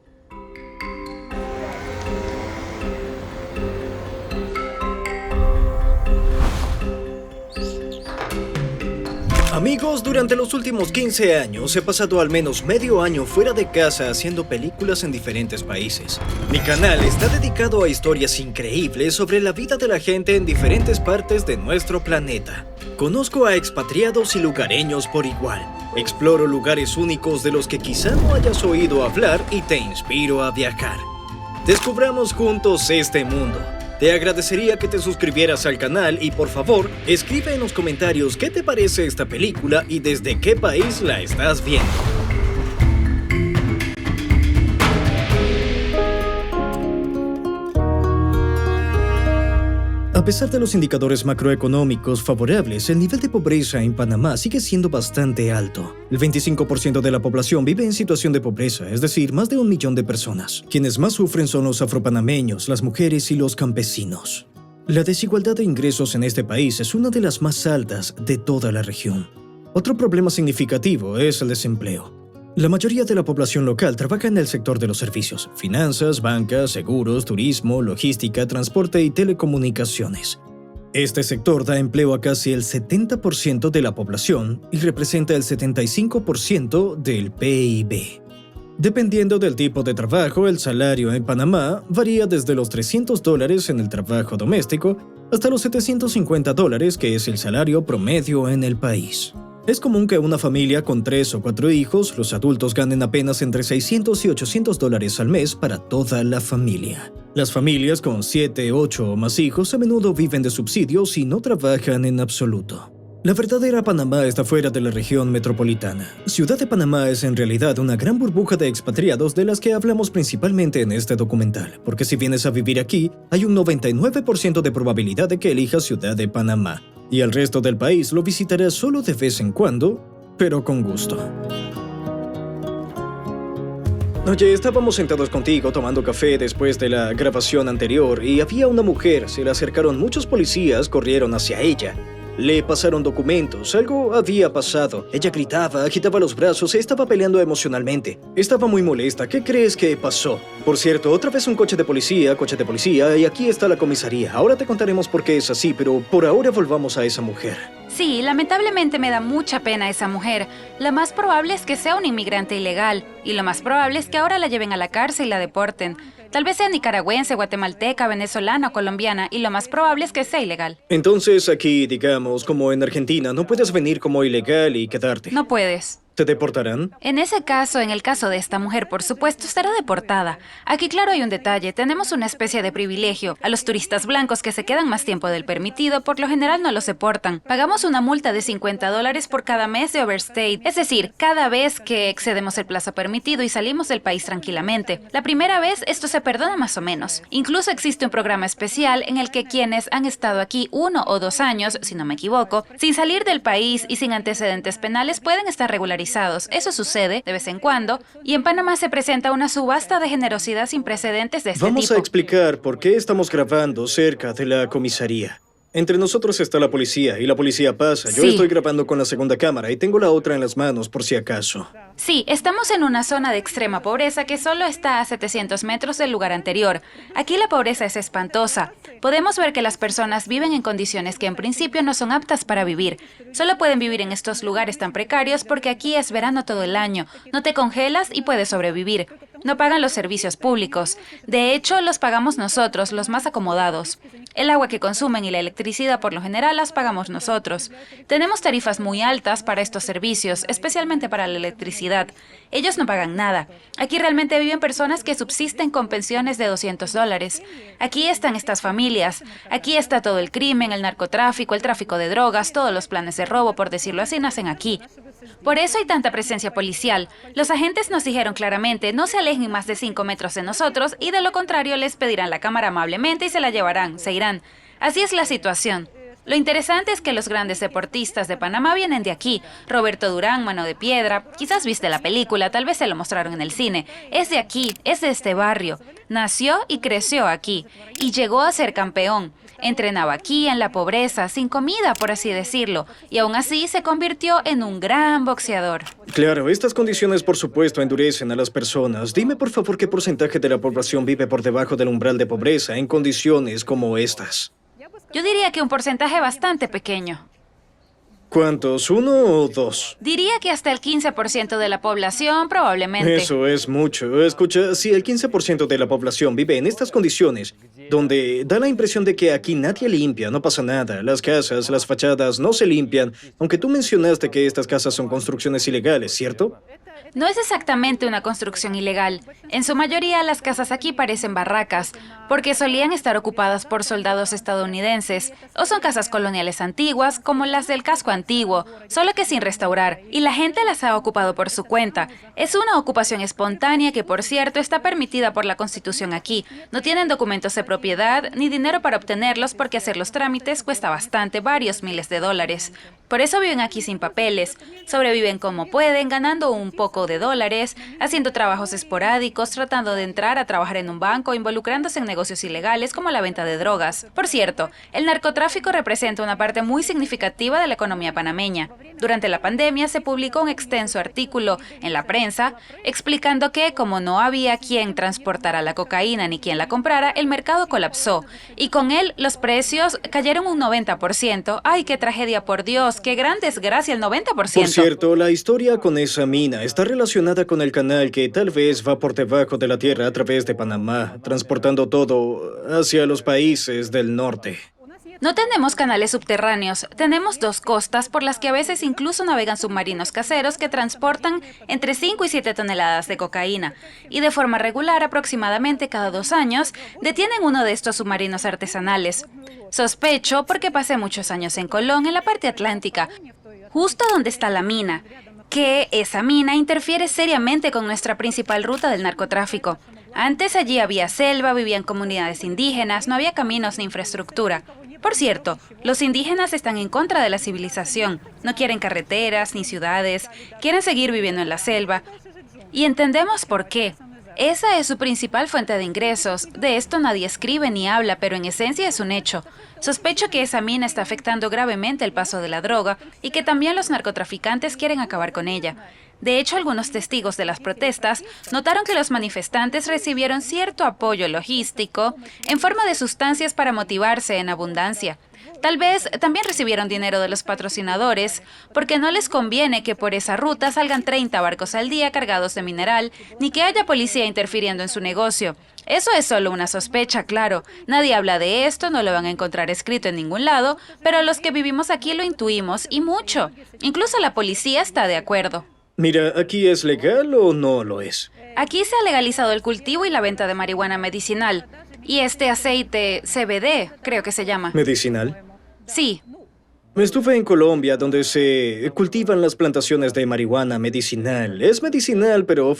Amigos, durante los últimos 15 años he pasado al menos medio año fuera de casa haciendo películas en diferentes países. Mi canal está dedicado a historias increíbles sobre la vida de la gente en diferentes partes de nuestro planeta. Conozco a expatriados y lugareños por igual. Exploro lugares únicos de los que quizá no hayas oído hablar y te inspiro a viajar. Descubramos juntos este mundo. Te agradecería que te suscribieras al canal y por favor, escribe en los comentarios qué te parece esta película y desde qué país la estás viendo. A pesar de los indicadores macroeconómicos favorables, el nivel de pobreza en Panamá sigue siendo bastante alto. El 25% de la población vive en situación de pobreza, es decir, más de 1 millón de personas. Quienes más sufren son los afropanameños, las mujeres y los campesinos. La desigualdad de ingresos en este país es una de las más altas de toda la región. Otro problema significativo es el desempleo. La mayoría de la población local trabaja en el sector de los servicios, finanzas, bancas, seguros, turismo, logística, transporte y telecomunicaciones. Este sector da empleo a casi el 70% de la población y representa el 75% del PIB. Dependiendo del tipo de trabajo, el salario en Panamá varía desde los $300 en el trabajo doméstico hasta los $750, que es el salario promedio en el país. Es común que una familia con 3 o 4 hijos, los adultos ganen apenas entre $600 y $800 al mes para toda la familia. Las familias con 7, 8 o más hijos a menudo viven de subsidios y no trabajan en absoluto. La verdadera Panamá está fuera de la región metropolitana. Ciudad de Panamá es en realidad una gran burbuja de expatriados de las que hablamos principalmente en este documental, porque si vienes a vivir aquí, hay un 99% de probabilidad de que elijas Ciudad de Panamá, y el resto del país lo visitarás solo de vez en cuando, pero con gusto. Oye, estábamos sentados contigo tomando café después de la grabación anterior y había una mujer, se le acercaron muchos policías, corrieron hacia ella. Le pasaron documentos, algo había pasado. Ella gritaba, agitaba los brazos, estaba peleando emocionalmente. Estaba muy molesta. ¿Qué crees que pasó? Por cierto, otra vez un coche de policía, y aquí está la comisaría. Ahora te contaremos por qué es así, pero por ahora volvamos a esa mujer. Sí, lamentablemente me da mucha pena esa mujer. Lo más probable es que sea un inmigrante ilegal, y lo más probable es que ahora la lleven a la cárcel y la deporten. Tal vez sea nicaragüense, guatemalteca, venezolana o colombiana, y lo más probable es que sea ilegal. Entonces aquí, digamos, como en Argentina, no puedes venir como ilegal y quedarte. No puedes. ¿Te deportarán? En ese caso, en el caso de esta mujer, por supuesto, estará deportada. Aquí, claro, hay un detalle. Tenemos una especie de privilegio. A los turistas blancos que se quedan más tiempo del permitido, por lo general no los deportan. Pagamos una multa de $50 por cada mes de overstay. Es decir, cada vez que excedemos el plazo permitido y salimos del país tranquilamente. La primera vez, esto se perdona más o menos. Incluso existe un programa especial en el que quienes han estado aquí 1 o 2 años, si no me equivoco, sin salir del país y sin antecedentes penales, pueden estar regularizados. Eso sucede de vez en cuando, y en Panamá se presenta una subasta de generosidad sin precedentes de este tipo. Vamos a explicar por qué estamos grabando cerca de la comisaría. Entre nosotros está la policía, y la policía pasa. Yo Sí. estoy grabando con la segunda cámara y tengo la otra en las manos por si acaso. Sí, estamos en una zona de extrema pobreza que solo está a 700 metros del lugar anterior. Aquí la pobreza es espantosa. Podemos ver que las personas viven en condiciones que en principio no son aptas para vivir. Solo pueden vivir en estos lugares tan precarios porque aquí es verano todo el año. No te congelas y puedes sobrevivir. No pagan los servicios públicos. De hecho, los pagamos nosotros, los más acomodados. El agua que consumen y la electricidad por lo general las pagamos nosotros. Tenemos tarifas muy altas para estos servicios, especialmente para la electricidad. Ellos no pagan nada. Aquí realmente viven personas que subsisten con pensiones de $200. Aquí están estas familias. Aquí está todo el crimen, el narcotráfico, el tráfico de drogas, todos los planes de robo, por decirlo así, nacen aquí. Por eso hay tanta presencia policial. Los agentes nos dijeron claramente, no se alejen más de 5 metros de nosotros y de lo contrario les pedirán la cámara amablemente y se la llevarán, se irán. Así es la situación. Lo interesante es que los grandes deportistas de Panamá vienen de aquí. Roberto Durán, Mano de Piedra, quizás viste la película, tal vez se lo mostraron en el cine. Es de aquí, es de este barrio. Nació y creció aquí. Y llegó a ser campeón. Entrenaba aquí en la pobreza, sin comida, por así decirlo. Y aún así se convirtió en un gran boxeador. Claro, estas condiciones por supuesto endurecen a las personas. Dime por favor qué porcentaje de la población vive por debajo del umbral de pobreza en condiciones como estas. Yo diría que un porcentaje bastante pequeño. ¿Cuántos? ¿1 o 2? Diría que hasta el 15% de la población probablemente. Eso es mucho. Escucha, si el 15% de la población vive en estas condiciones, donde da la impresión de que aquí nadie limpia, no pasa nada, las casas, las fachadas no se limpian, aunque tú mencionaste que estas casas son construcciones ilegales, ¿cierto? No es exactamente una construcción ilegal. En su mayoría las casas aquí parecen barracas, porque solían estar ocupadas por soldados estadounidenses, o son casas coloniales antiguas, como las del casco antiguo, solo que sin restaurar, y la gente las ha ocupado por su cuenta. Es una ocupación espontánea que, por cierto, está permitida por la Constitución aquí. No tienen documentos de propiedad ni dinero para obtenerlos porque hacer los trámites cuesta bastante, varios miles de dólares. Por eso viven aquí sin papeles, sobreviven como pueden, ganando un poco de dólares, haciendo trabajos esporádicos, tratando de entrar a trabajar en un banco, involucrándose en negocios ilegales como la venta de drogas. Por cierto, el narcotráfico representa una parte muy significativa de la economía panameña. Durante la pandemia se publicó un extenso artículo en la prensa explicando que, como no había quien transportara la cocaína ni quien la comprara, el mercado colapsó y con él los precios cayeron un 90%. ¡Ay, qué tragedia, por Dios! ¡Qué gran desgracia, el 90%! Por cierto, la historia con esa mina está relacionada con el canal que tal vez va por debajo de la tierra a través de Panamá, transportando todo hacia los países del norte. No tenemos canales subterráneos, tenemos 2 costas por las que a veces incluso navegan submarinos caseros que transportan entre 5 y 7 toneladas de cocaína. Y de forma regular, aproximadamente cada 2 años, detienen uno de estos submarinos artesanales. Sospecho porque pasé muchos años en Colón, en la parte atlántica, justo donde está la mina, que esa mina interfiere seriamente con nuestra principal ruta del narcotráfico. Antes allí había selva, vivían comunidades indígenas, no había caminos ni infraestructura. Por cierto, los indígenas están en contra de la civilización, no quieren carreteras ni ciudades, quieren seguir viviendo en la selva. Y entendemos por qué. Esa es su principal fuente de ingresos. De esto nadie escribe ni habla, pero en esencia es un hecho. Sospecho que esa mina está afectando gravemente el paso de la droga y que también los narcotraficantes quieren acabar con ella. De hecho, algunos testigos de las protestas notaron que los manifestantes recibieron cierto apoyo logístico en forma de sustancias para motivarse en abundancia. Tal vez también recibieron dinero de los patrocinadores, porque no les conviene que por esa ruta salgan 30 barcos al día cargados de mineral, ni que haya policía interfiriendo en su negocio. Eso es solo una sospecha, claro. Nadie habla de esto, no lo van a encontrar escrito en ningún lado, pero los que vivimos aquí lo intuimos, y mucho. Incluso la policía está de acuerdo. Mira, ¿aquí es legal o no lo es? Aquí se ha legalizado el cultivo y la venta de marihuana medicinal. Y este aceite CBD, creo que se llama. ¿Medicinal? Sí, Estuve en Colombia, donde se cultivan las plantaciones de marihuana medicinal. Es medicinal, pero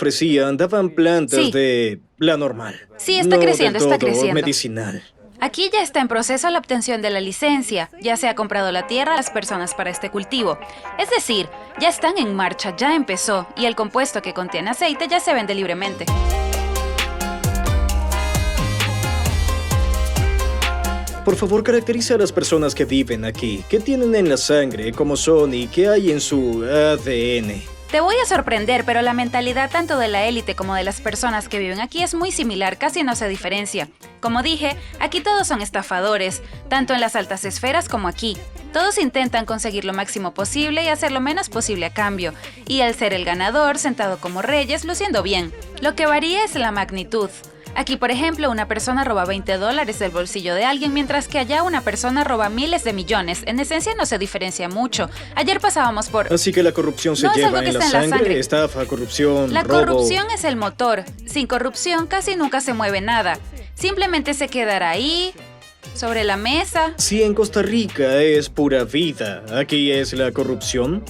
daban plantas Sí. de la normal. Sí, está No creciendo, del está todo creciendo. medicinal. aquí ya está en proceso la obtención de la licencia. Ya se ha comprado la tierra a las personas para este cultivo. Es decir, ya están en marcha, ya empezó. Y el compuesto que contiene aceite ya se vende libremente. Por favor, caracteriza a las personas que viven aquí. ¿Qué tienen en la sangre? ¿Cómo son? ¿Y qué hay en su ADN? Te voy a sorprender, pero la mentalidad tanto de la élite como de las personas que viven aquí es muy similar, casi no se diferencia. Como dije, aquí todos son estafadores, tanto en las altas esferas como aquí. Todos intentan conseguir lo máximo posible y hacer lo menos posible a cambio, y al ser el ganador, sentado como reyes, luciendo bien. Lo que varía es la magnitud. Aquí, por ejemplo, una persona roba $20 del bolsillo de alguien, mientras que allá una persona roba miles de millones. En esencia no se diferencia mucho. Ayer pasábamos por... Así que la corrupción se No, es lleva algo que en la está en la sangre, sangre. estafa, corrupción, La robo. corrupción es el motor. Sin corrupción casi nunca se mueve nada. Simplemente se quedará ahí, sobre la mesa. Si en Costa Rica es pura vida, aquí es la corrupción.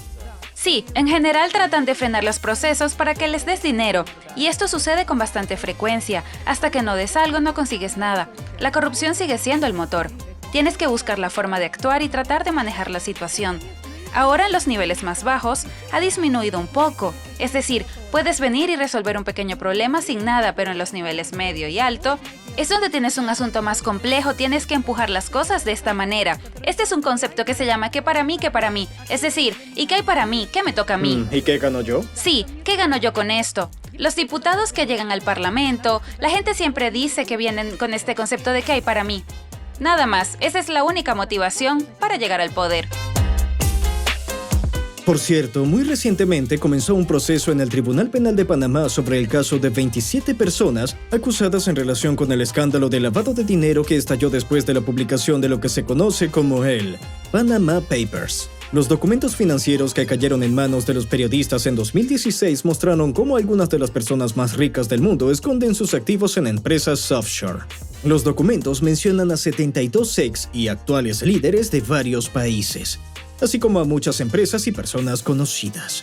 Sí, en general tratan de frenar los procesos para que les des dinero, y esto sucede con bastante frecuencia. Hasta que no des algo no consigues nada. La corrupción sigue siendo el motor. Tienes que buscar la forma de actuar y tratar de manejar la situación. Ahora en los niveles más bajos ha disminuido un poco, es decir, puedes venir y resolver un pequeño problema sin nada, pero en los niveles medio y alto es donde tienes un asunto más complejo, tienes que empujar las cosas de esta manera. Este es un concepto que se llama ¿qué para mí, qué para mí? Es decir, ¿y qué hay para mí? ¿Qué me toca a mí? ¿Y qué gano yo? Sí, ¿qué gano yo con esto? Los diputados que llegan al Parlamento, la gente siempre dice que vienen con este concepto de ¿qué hay para mí? Nada más, esa es la única motivación para llegar al poder. Por cierto, muy recientemente comenzó un proceso en el Tribunal Penal de Panamá sobre el caso de 27 personas acusadas en relación con el escándalo de lavado de dinero que estalló después de la publicación de lo que se conoce como el Panama Papers. Los documentos financieros que cayeron en manos de los periodistas en 2016 mostraron cómo algunas de las personas más ricas del mundo esconden sus activos en empresas offshore. Los documentos mencionan a 72 ex y actuales líderes de varios países, así como a muchas empresas y personas conocidas.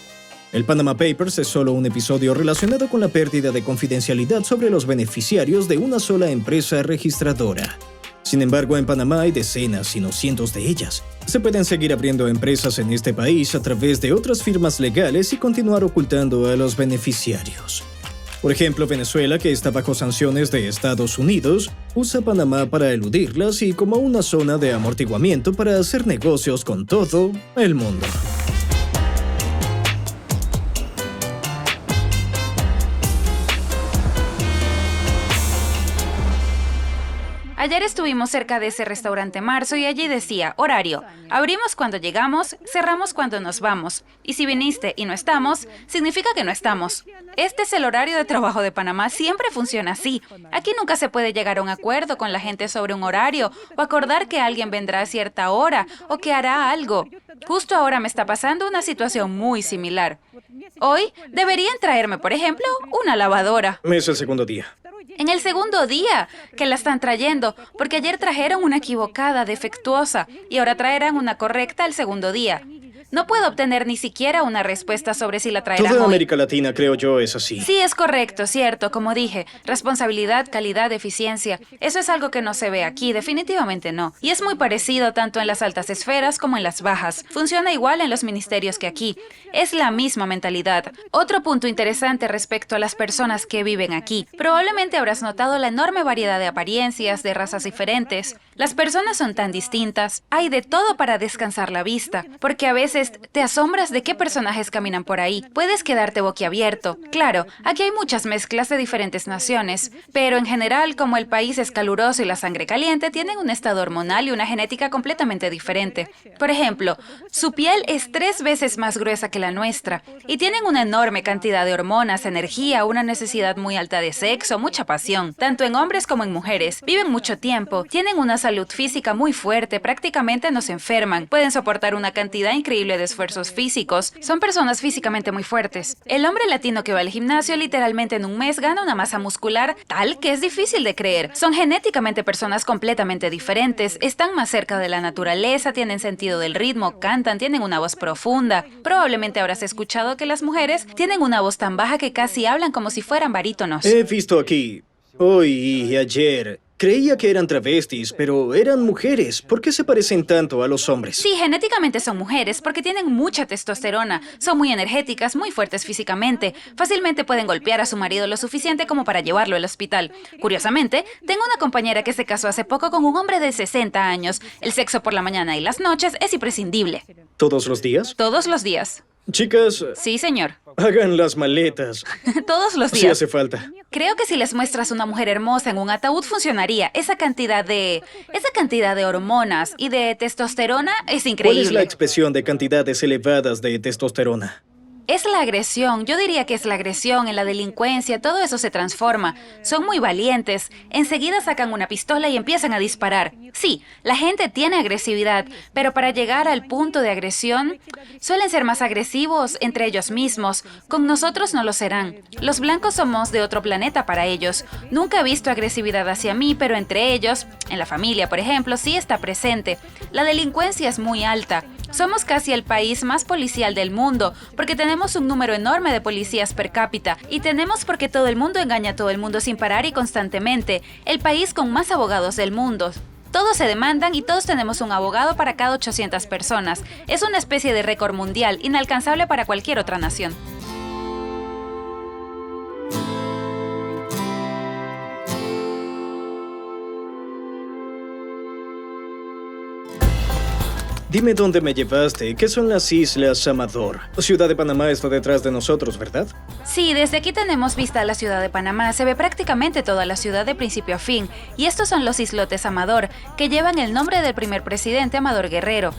El Panama Papers es solo un episodio relacionado con la pérdida de confidencialidad sobre los beneficiarios de una sola empresa registradora. Sin embargo, en Panamá hay decenas, si no cientos de ellas. Se pueden seguir abriendo empresas en este país a través de otras firmas legales y continuar ocultando a los beneficiarios. Por ejemplo, Venezuela, que está bajo sanciones de Estados Unidos, usa Panamá para eludirlas y como una zona de amortiguamiento para hacer negocios con todo el mundo. Ayer estuvimos cerca de ese restaurante Marzo y allí decía, horario, abrimos cuando llegamos, cerramos cuando nos vamos. Y si viniste y no estamos, significa que no estamos. Este es el horario de trabajo de Panamá, siempre funciona así. Aquí nunca se puede llegar a un acuerdo con la gente sobre un horario o acordar que alguien vendrá a cierta hora o que hará algo. Justo ahora me está pasando una situación muy similar. Hoy deberían traerme, por ejemplo, una lavadora. Es el segundo día. En el segundo día que la están trayendo, porque ayer trajeron una equivocada, defectuosa, y ahora traerán una correcta el segundo día. No puedo obtener ni siquiera una respuesta sobre si la traerán Toda hoy. América Latina, creo yo, es así. Sí, es correcto, cierto, como dije. Responsabilidad, calidad, eficiencia. Eso es algo que no se ve aquí, definitivamente no. Y es muy parecido tanto en las altas esferas como en las bajas. Funciona igual en los ministerios que aquí. Es la misma mentalidad. Otro punto interesante respecto a las personas que viven aquí. Probablemente habrás notado la enorme variedad de apariencias, de razas diferentes. Las personas son tan distintas. Hay de todo para descansar la vista, porque a veces te asombras de qué personajes caminan por ahí. Puedes quedarte boquiabierto. Claro, aquí hay muchas mezclas de diferentes naciones, pero en general, como el país es caluroso y la sangre caliente, tienen un estado hormonal y una genética completamente diferente. Por ejemplo, su piel es 3 veces más gruesa que la nuestra y tienen una enorme cantidad de hormonas, energía, una necesidad muy alta de sexo, mucha pasión, tanto en hombres como en mujeres. Viven mucho tiempo, tienen una salud salud física muy fuerte, prácticamente no se enferman, pueden soportar una cantidad increíble de esfuerzos físicos, son personas físicamente muy fuertes. El hombre latino que va al gimnasio literalmente en un mes gana una masa muscular tal que es difícil de creer. Son genéticamente personas completamente diferentes, están más cerca de la naturaleza, tienen sentido del ritmo, cantan, tienen una voz profunda. Probablemente habrás escuchado que las mujeres tienen una voz tan baja que casi hablan como si fueran barítonos. He visto aquí, hoy y ayer, creía que eran travestis, pero eran mujeres. ¿Por qué se parecen tanto a los hombres? Sí, genéticamente son mujeres porque tienen mucha testosterona, son muy energéticas, muy fuertes físicamente, fácilmente pueden golpear a su marido lo suficiente como para llevarlo al hospital. Curiosamente, tengo una compañera que se casó hace poco con un hombre de 60 años. El sexo por la mañana y las noches es imprescindible. ¿Todos los días? Todos los días. Chicas, Sí, señor. hagan las maletas. Todos los Si días. hace falta. Creo que si les muestras una mujer hermosa en un ataúd funcionaría. Esa cantidad de hormonas y de testosterona es ¿Cuál increíble. es la expresión de cantidades elevadas de testosterona? Es la agresión, yo diría que es la agresión, en la delincuencia, todo eso se transforma. Son muy valientes, enseguida sacan una pistola y empiezan a disparar. Sí, la gente tiene agresividad, pero para llegar al punto de agresión, suelen ser más agresivos entre ellos mismos. Con nosotros no lo serán. Los blancos somos de otro planeta para ellos. Nunca he visto agresividad hacia mí, pero entre ellos, en la familia, por ejemplo, sí está presente. La delincuencia es muy alta. Somos casi el país más policial del mundo, porque tenemos un número enorme de policías per cápita, y tenemos porque todo el mundo engaña a todo el mundo sin parar y constantemente, el país con más abogados del mundo. Todos se demandan y todos tenemos un abogado para cada 800 personas. Es una especie de récord mundial, inalcanzable para cualquier otra nación. Dime dónde me llevaste. ¿Qué son las Islas Amador? Ciudad de Panamá está detrás de nosotros, ¿verdad? Sí, desde aquí tenemos vista a la ciudad de Panamá. Se ve prácticamente toda la ciudad de principio a fin. Y estos son los islotes Amador, que llevan el nombre del primer presidente Amador Guerrero.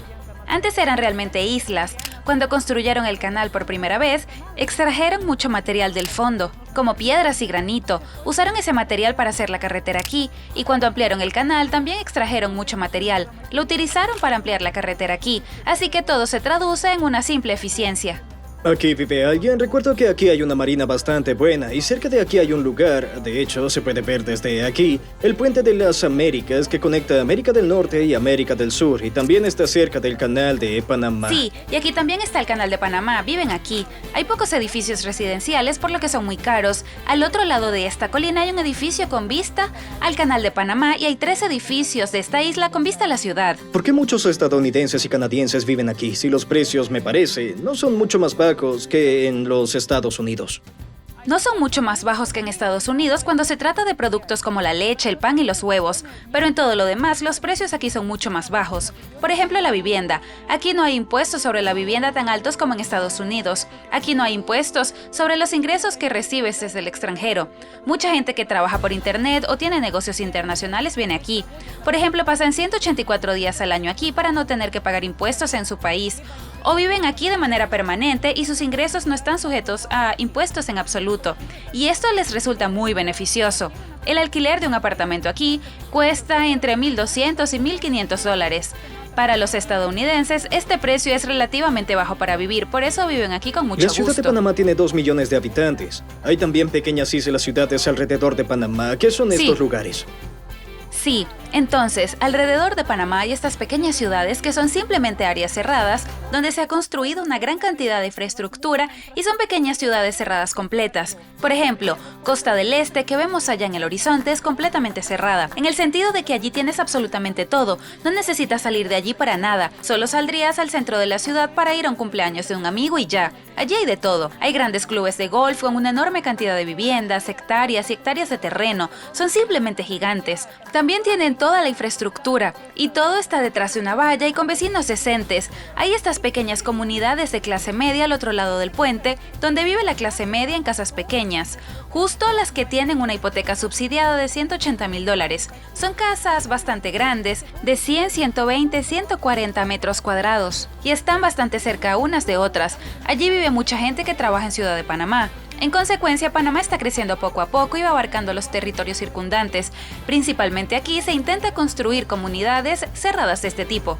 Antes eran realmente islas. Cuando construyeron el canal por primera vez, extrajeron mucho material del fondo, como piedras y granito. Usaron ese material para hacer la carretera aquí, y cuando ampliaron el canal también extrajeron mucho material. Lo utilizaron para ampliar la carretera aquí, así que todo se traduce en una simple eficiencia. Aquí vive alguien. Recuerdo que aquí hay una marina bastante buena y cerca de aquí hay un lugar, de hecho se puede ver desde aquí, el puente de las Américas que conecta América del Norte y América del Sur y también está cerca del canal de Panamá. Sí, y aquí también está el canal de Panamá, viven aquí. Hay pocos edificios residenciales por lo que son muy caros. Al otro lado de esta colina hay un edificio con vista al canal de Panamá y hay 3 edificios de esta isla con vista a la ciudad. ¿Por qué muchos estadounidenses y canadienses viven aquí si los precios, me parece, no son mucho más bajos que en los Estados Unidos? No son mucho más bajos que en Estados Unidos cuando se trata de productos como la leche, el pan y los huevos, pero en todo lo demás los precios aquí son mucho más bajos. Por ejemplo, la vivienda. Aquí no hay impuestos sobre la vivienda tan altos como en Estados Unidos. Aquí no hay impuestos sobre los ingresos que recibes desde el extranjero. Mucha gente que trabaja por internet o tiene negocios internacionales viene aquí. Por ejemplo, pasan 184 días al año aquí para no tener que pagar impuestos en su país. O viven aquí de manera permanente y sus ingresos no están sujetos a impuestos en absoluto. Y esto les resulta muy beneficioso. El alquiler de un apartamento aquí cuesta entre $1,200 y $1,500. Para los estadounidenses, este precio es relativamente bajo para vivir, por eso viven aquí con mucho La ciudad gusto. de Panamá tiene 2 millones de habitantes. Hay también pequeñas islas ciudades alrededor de Panamá. ¿Qué son Sí. estos lugares? Sí, entonces, alrededor de Panamá hay estas pequeñas ciudades que son simplemente áreas cerradas, donde se ha construido una gran cantidad de infraestructura y son pequeñas ciudades cerradas completas. Por ejemplo, Costa del Este, que vemos allá en el horizonte, es completamente cerrada, en el sentido de que allí tienes absolutamente todo, no necesitas salir de allí para nada, solo saldrías al centro de la ciudad para ir a un cumpleaños de un amigo y ya. Allí hay de todo, hay grandes clubes de golf con una enorme cantidad de viviendas, hectáreas y hectáreas de terreno, son simplemente gigantes. También tienen toda la infraestructura y todo está detrás de una valla y con vecinos decentes. Hay estas pequeñas comunidades de clase media al otro lado del puente, donde vive la clase media en casas pequeñas, justo las que tienen una hipoteca subsidiada de $180,000. Son casas bastante grandes, de 100, 120, 140 metros cuadrados, y están bastante cerca unas de otras. Allí vive mucha gente que trabaja en Ciudad de Panamá. En consecuencia, Panamá está creciendo poco a poco y va abarcando los territorios circundantes. Principalmente aquí se intenta construir comunidades cerradas de este tipo.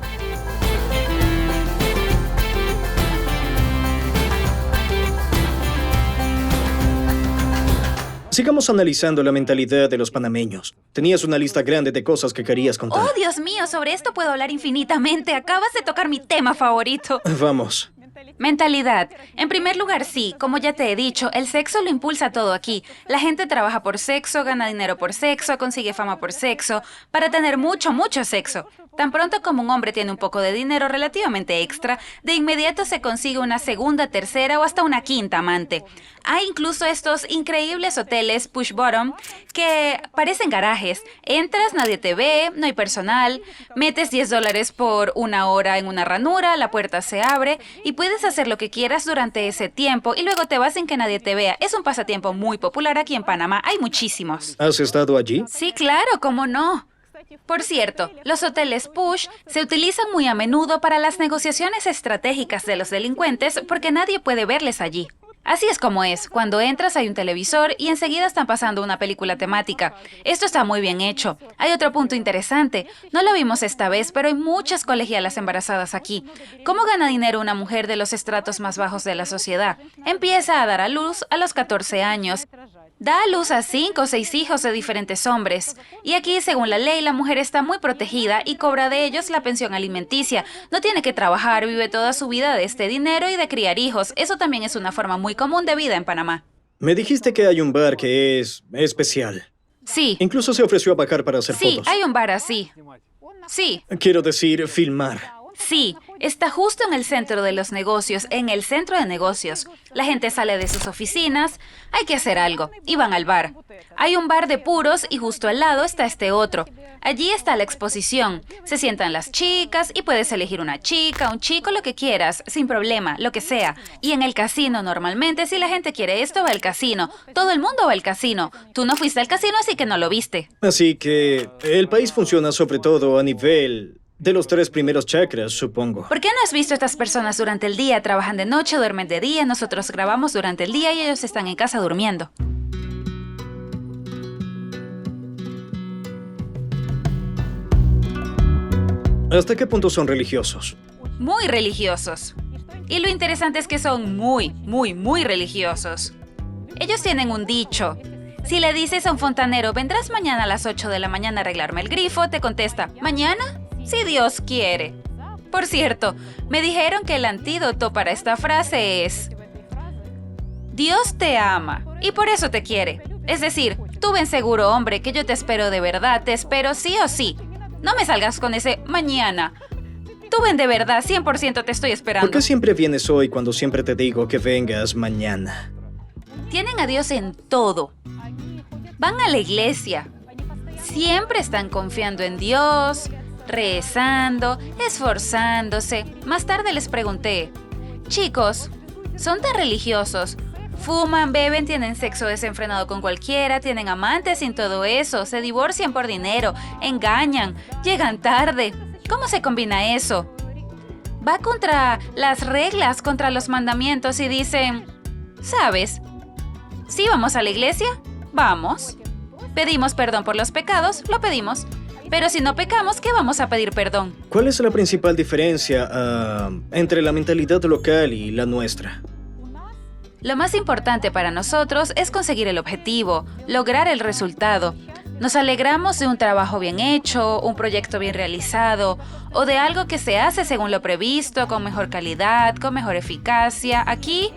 Sigamos analizando la mentalidad de los panameños. Tenías una lista grande de cosas que querías contar. ¡Oh, Dios mío! Sobre esto puedo hablar infinitamente. Acabas de tocar mi tema favorito. Vamos. Mentalidad. En primer lugar, sí, como ya te he dicho, el sexo lo impulsa todo aquí. La gente trabaja por sexo, gana dinero por sexo, consigue fama por sexo, para tener mucho, mucho sexo. Tan pronto como un hombre tiene un poco de dinero relativamente extra, de inmediato se consigue una segunda, tercera o hasta una quinta amante. Hay incluso estos increíbles hoteles push bottom que parecen garajes. Entras, nadie te ve, no hay personal, metes $10 por una hora en una ranura, la puerta se abre y puedes hacer lo que quieras durante ese tiempo y luego te vas sin que nadie te vea. Es un pasatiempo muy popular aquí en Panamá, hay muchísimos. ¿Has estado allí? Sí, claro, ¿cómo no? Por cierto, los hoteles push se utilizan muy a menudo para las negociaciones estratégicas de los delincuentes porque nadie puede verles allí. Así es como es. Cuando entras hay un televisor y enseguida están pasando una película temática. Esto está muy bien hecho. Hay otro punto interesante. No lo vimos esta vez, pero hay muchas colegialas embarazadas aquí. ¿Cómo gana dinero una mujer de los estratos más bajos de la sociedad? Empieza a dar a luz a los 14 años. Da a luz a 5 o 6 hijos de diferentes hombres. Y aquí, según la ley, la mujer está muy protegida y cobra de ellos la pensión alimenticia. No tiene que trabajar, vive toda su vida de este dinero y de criar hijos. Eso también es una forma muy común de vida en Panamá. Me dijiste que hay un bar que es especial. Sí. Incluso se ofreció a pagar para hacer Sí, fotos. hay un bar así. Sí. Quiero decir, filmar. Sí, está justo en el centro de los negocios, en el centro de negocios. La gente sale de sus oficinas, hay que hacer algo, y van al bar. Hay un bar de puros y justo al lado está este otro. Allí está la exposición. Se sientan las chicas y puedes elegir una chica, un chico, lo que quieras, sin problema, lo que sea. Y en el casino normalmente, si la gente quiere esto, va al casino. Todo el mundo va al casino. Tú no fuiste al casino, así que no lo viste. Así que el país funciona sobre todo a nivel de los 3 primeros chakras, supongo. ¿Por qué no has visto a estas personas durante el día? Trabajan de noche, duermen de día, nosotros grabamos durante el día y ellos están en casa durmiendo. ¿Hasta qué punto son religiosos? Muy religiosos. Y lo interesante es que son muy, muy, muy religiosos. Ellos tienen un dicho. Si le dices a un fontanero, ¿vendrás mañana a las 8 de la mañana a arreglarme el grifo? Te contesta, ¿mañana? Si Dios quiere. Por cierto, me dijeron que el antídoto para esta frase es: Dios te ama y por eso te quiere. Es decir, tú ven seguro, hombre, que yo te espero de verdad, te espero sí o sí. No me salgas con ese mañana. Tú ven de verdad, 100% te estoy esperando. ¿Por qué siempre vienes hoy cuando siempre te digo que vengas mañana? Tienen a Dios en todo. Van a la iglesia. Siempre están confiando en Dios, rezando, esforzándose. Más tarde les pregunté, chicos, ¿son tan religiosos? Fuman, beben, tienen sexo desenfrenado con cualquiera, tienen amantes sin todo eso, se divorcian por dinero, engañan, llegan tarde. ¿Cómo se combina eso? Va contra las reglas, contra los mandamientos y dicen, ¿sabes? ¿Sí vamos a la iglesia? Vamos. ¿Pedimos perdón por los pecados? Lo pedimos. Pero si no pecamos, ¿qué vamos a pedir perdón? ¿Cuál es la principal diferencia entre la mentalidad local y la nuestra? Lo más importante para nosotros es conseguir el objetivo, lograr el resultado. Nos alegramos de un trabajo bien hecho, un proyecto bien realizado, o de algo que se hace según lo previsto, con mejor calidad, con mejor eficacia. Aquí,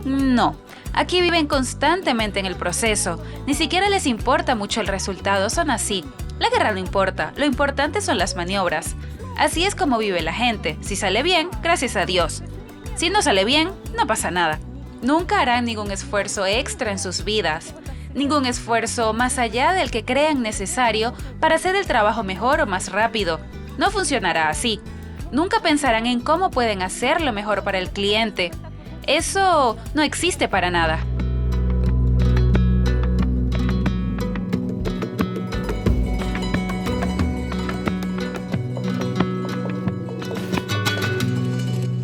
no. Aquí viven constantemente en el proceso. Ni siquiera les importa mucho el resultado, son así. La guerra no importa, lo importante son las maniobras. Así es como vive la gente. Si sale bien, gracias a Dios. Si no sale bien, no pasa nada. Nunca harán ningún esfuerzo extra en sus vidas, ningún esfuerzo más allá del que crean necesario para hacer el trabajo mejor o más rápido. No funcionará así. Nunca pensarán en cómo pueden hacerlo mejor para el cliente. Eso no existe para nada.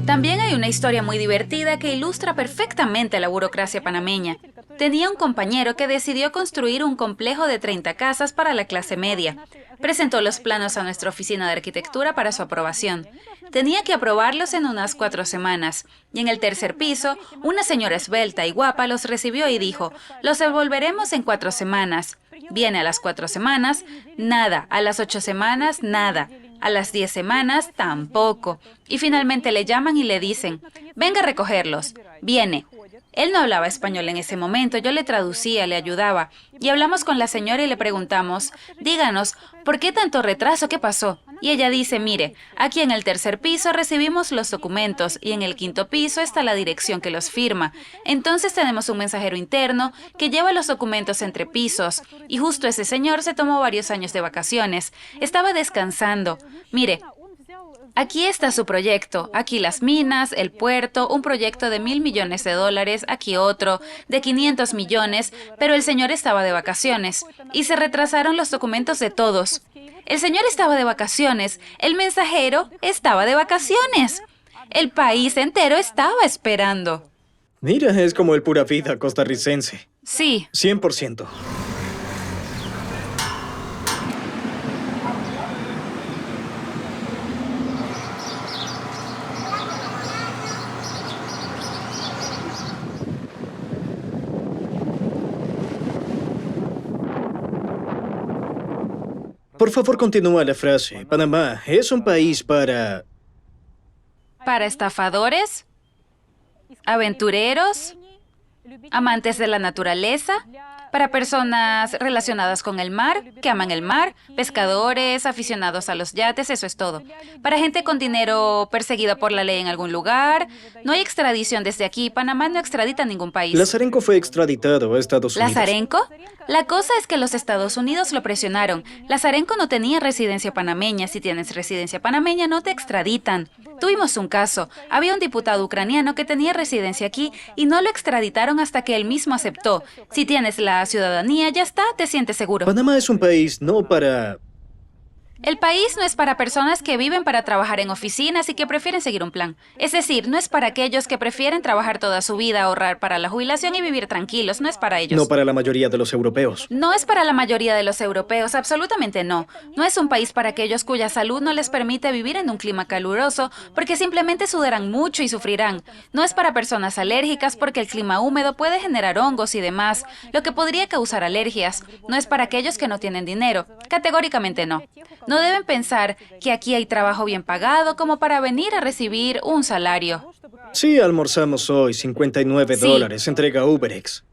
También hay una historia muy divertida que ilustra perfectamente la burocracia panameña. Tenía un compañero que decidió construir un complejo de 30 casas para la clase media. Presentó los planos a nuestra oficina de arquitectura para su aprobación. Tenía que aprobarlos en unas 4 semanas. Y en el tercer piso, una señora esbelta y guapa los recibió y dijo, los devolveremos en 4 semanas. Viene a las 4 semanas, nada. A las 8 semanas, nada. A las 10 semanas, tampoco. Y finalmente le llaman y le dicen, venga a recogerlos. Viene. Él no hablaba español en ese momento, yo le traducía, le ayudaba. Y hablamos con la señora y le preguntamos, díganos, ¿por qué tanto retraso? ¿Qué pasó? Y ella dice, mire, aquí en el tercer piso recibimos los documentos y en el quinto piso está la dirección que los firma. Entonces tenemos un mensajero interno que lleva los documentos entre pisos. Y justo ese señor se tomó varios años de vacaciones. Estaba descansando. Mire, aquí está su proyecto, aquí las minas, el puerto, un proyecto de $1.000 millones, aquí otro, de 500 millones, pero el señor estaba de vacaciones y se retrasaron los documentos de todos. El señor estaba de vacaciones, el mensajero estaba de vacaciones. El país entero estaba esperando. Mira, es como el pura vida costarricense. Sí. 100%. Por favor, continúa la frase. Panamá es un país para... ¿Para estafadores? ¿Aventureros? ¿Amantes de la naturaleza? ¿Para personas relacionadas con el mar, que aman el mar? ¿Pescadores, aficionados a los yates? Eso es todo. ¿Para gente con dinero perseguida por la ley en algún lugar? No hay extradición desde aquí. Panamá no extradita a ningún país. Lazarenko fue extraditado a Estados Unidos. ¿Lazarenko? La cosa es que los Estados Unidos lo presionaron. Lazarenko no tenía residencia panameña. Si tienes residencia panameña, no te extraditan. Tuvimos un caso. Había un diputado ucraniano que tenía residencia aquí y no lo extraditaron hasta que él mismo aceptó. Si tienes la ciudadanía, ya está, te sientes seguro. Panamá es un país no para... El país no es para personas que viven para trabajar en oficinas y que prefieren seguir un plan. Es decir, no es para aquellos que prefieren trabajar toda su vida, ahorrar para la jubilación y vivir tranquilos. No es para ellos. No para la mayoría de los europeos. No es para la mayoría de los europeos, absolutamente no. No es un país para aquellos cuya salud no les permite vivir en un clima caluroso porque simplemente sudarán mucho y sufrirán. No es para personas alérgicas porque el clima húmedo puede generar hongos y demás, lo que podría causar alergias. No es para aquellos que no tienen dinero. Categóricamente no. No deben pensar que aquí hay trabajo bien pagado como para venir a recibir un salario. Sí, almorzamos hoy, $59, entrega UberX.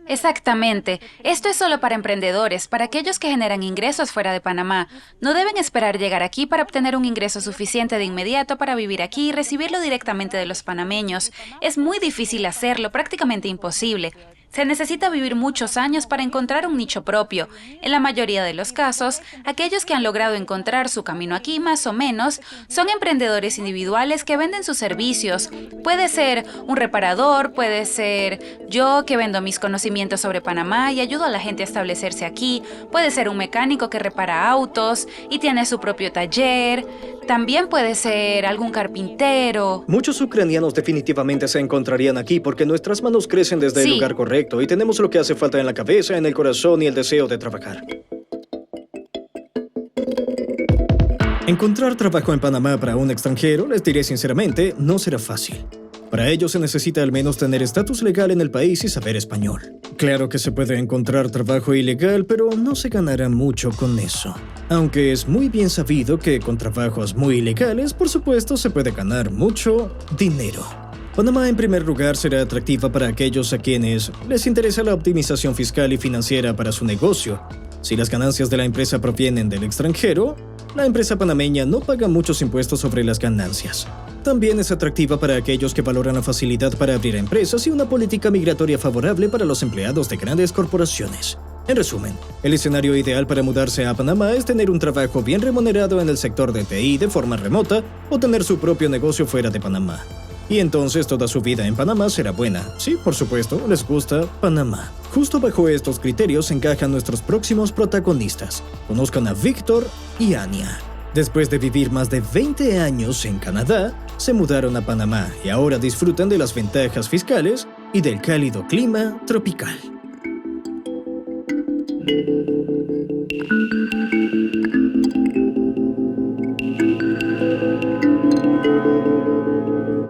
Exactamente. Esto es solo para emprendedores, para aquellos que generan ingresos fuera de Panamá. No deben esperar llegar aquí para obtener un ingreso suficiente de inmediato para vivir aquí y recibirlo directamente de los panameños. Es muy difícil hacerlo, prácticamente imposible. Se necesita vivir muchos años para encontrar un nicho propio. En la mayoría de los casos, aquellos que han logrado encontrar su camino aquí, más o menos, son emprendedores individuales que venden sus servicios. Puede ser un reparador, puede ser yo que vendo mis conocimientos sobre Panamá y ayudo a la gente a establecerse aquí. Puede ser un mecánico que repara autos y tiene su propio taller. También puede ser algún carpintero. Muchos ucranianos definitivamente se encontrarían aquí porque nuestras manos crecen desde el lugar correcto y tenemos lo que hace falta en la cabeza, en el corazón y el deseo de trabajar. Encontrar trabajo en Panamá para un extranjero, les diré sinceramente, no será fácil. Para ello se necesita al menos tener estatus legal en el país y saber español. Claro que se puede encontrar trabajo ilegal, pero no se ganará mucho con eso. Aunque es muy bien sabido que con trabajos muy ilegales, por supuesto, se puede ganar mucho dinero. Panamá, en primer lugar, será atractiva para aquellos a quienes les interesa la optimización fiscal y financiera para su negocio. Si las ganancias de la empresa provienen del extranjero, la empresa panameña no paga muchos impuestos sobre las ganancias. También es atractiva para aquellos que valoran la facilidad para abrir empresas y una política migratoria favorable para los empleados de grandes corporaciones. En resumen, el escenario ideal para mudarse a Panamá es tener un trabajo bien remunerado en el sector de TI de forma remota o tener su propio negocio fuera de Panamá. Y entonces toda su vida en Panamá será buena. Sí, por supuesto, les gusta Panamá. Justo bajo estos criterios encajan nuestros próximos protagonistas. Conozcan a Víctor y Ania. Después de vivir más de 20 años en Canadá, se mudaron a Panamá y ahora disfrutan de las ventajas fiscales y del cálido clima tropical.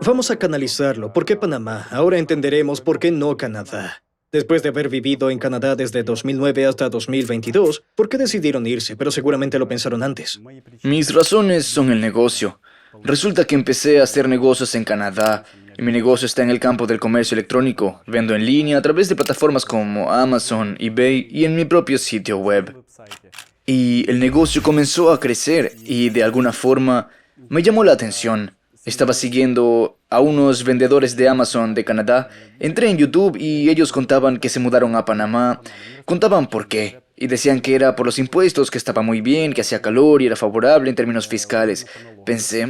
Vamos a canalizarlo. ¿Por qué Panamá? Ahora entenderemos por qué no Canadá. Después de haber vivido en Canadá desde 2009 hasta 2022, ¿por qué decidieron irse? Pero seguramente lo pensaron antes. Mis razones son el negocio. Resulta que empecé a hacer negocios en Canadá y mi negocio está en el campo del comercio electrónico. Vendo en línea a través de plataformas como Amazon, eBay y en mi propio sitio web. Y el negocio comenzó a crecer y de alguna forma me llamó la atención. Estaba siguiendo a unos vendedores de Amazon de Canadá. Entré en YouTube y ellos contaban que se mudaron a Panamá. Contaban por qué. Y decían que era por los impuestos, que estaba muy bien, que hacía calor y era favorable en términos fiscales. Pensé,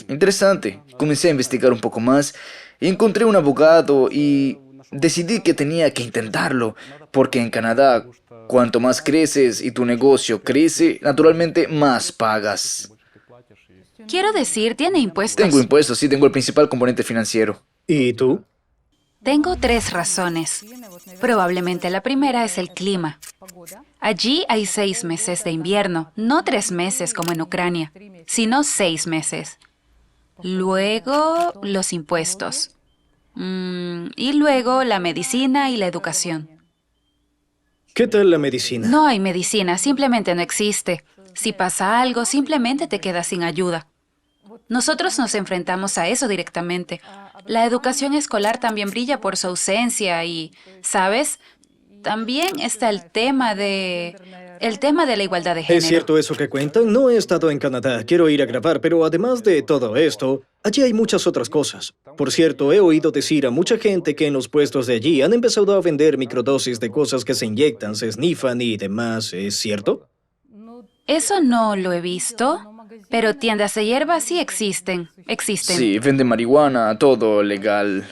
interesante. Comencé a investigar un poco más y encontré un abogado y decidí que tenía que intentarlo. Porque en Canadá, cuanto más creces y tu negocio crece, naturalmente más pagas. Quiero decir, tiene impuestos. Tengo impuestos, sí, tengo el principal componente financiero. ¿Y tú? Tengo 3 razones. Probablemente la primera es el clima. Allí hay 6 meses de invierno, no 3 meses como en Ucrania, sino 6 meses. Luego, los impuestos. Y luego, la medicina y la educación. ¿Qué tal la medicina? No hay medicina, simplemente no existe. Si pasa algo, simplemente te quedas sin ayuda. Nosotros nos enfrentamos a eso directamente. La educación escolar también brilla por su ausencia y, ¿sabes? También está el tema de la igualdad de género. ¿Es cierto eso que cuentan? No he estado en Canadá, quiero ir a grabar, pero además de todo esto, allí hay muchas otras cosas. Por cierto, he oído decir a mucha gente que en los puestos de allí han empezado a vender microdosis de cosas que se inyectan, se snifan y demás, ¿es cierto? Eso no lo he visto, pero tiendas de hierba sí existen. Sí, venden marihuana, todo legal.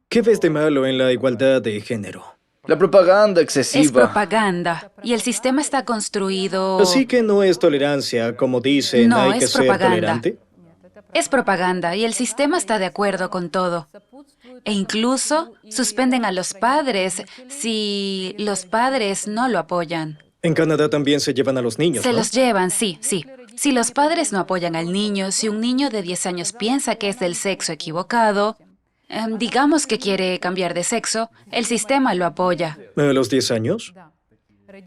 ¿Qué ves de malo en la igualdad de género? La propaganda Es excesiva. propaganda y el sistema está construido... Así que no es tolerancia, como dicen, No, hay que es ser propaganda. tolerante. Es propaganda y el sistema está de acuerdo con todo. E incluso suspenden a los padres si los padres no lo apoyan. En Canadá también se llevan a los niños, Se ¿no? los llevan, sí, sí. Si los padres no apoyan al niño, si un niño de 10 años piensa que es del sexo equivocado, digamos que quiere cambiar de sexo, el sistema lo apoya. ¿A los 10 años?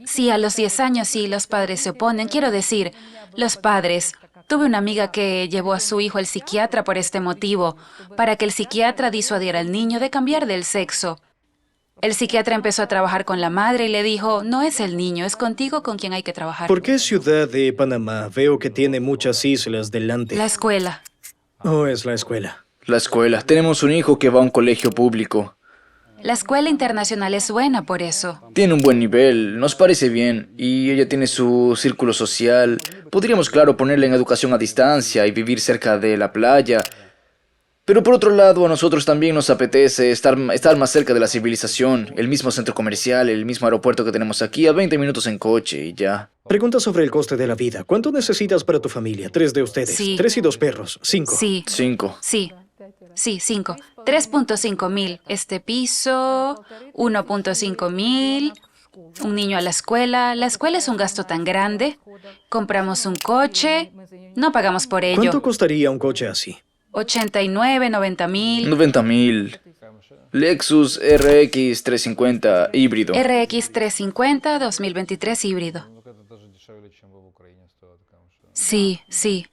Si a los 10 años sí los padres se oponen, quiero decir, los padres... Tuve una amiga que llevó a su hijo al psiquiatra por este motivo, para que el psiquiatra disuadiera al niño de cambiar del sexo. El psiquiatra empezó a trabajar con la madre y le dijo, no es el niño, es contigo con quien hay que trabajar. ¿Por qué Ciudad de Panamá? Veo que tiene muchas islas delante. La escuela. Oh, es la escuela. La escuela. Tenemos un hijo que va a un colegio público. La escuela internacional es buena por eso. Tiene un buen nivel, nos parece bien, y ella tiene su círculo social. Podríamos, claro, ponerla en educación a distancia y vivir cerca de la playa. Pero por otro lado, a nosotros también nos apetece estar más cerca de la civilización, el mismo centro comercial, el mismo aeropuerto que tenemos aquí, a 20 minutos en coche y ya. Pregunta sobre el coste de la vida. ¿Cuánto necesitas para tu familia? 3 de ustedes. Sí. 3 y 2 perros. 5. Sí, 5. sí, sí, 5. 3.5 mil. Este piso, 1.5 mil. Un niño a la escuela. La escuela es un gasto tan grande. Compramos un coche. No pagamos por ello. ¿Cuánto costaría un coche así? 89, 90 mil. 90,000. Lexus RX 350 híbrido. RX 350 2023 híbrido. Sí, sí.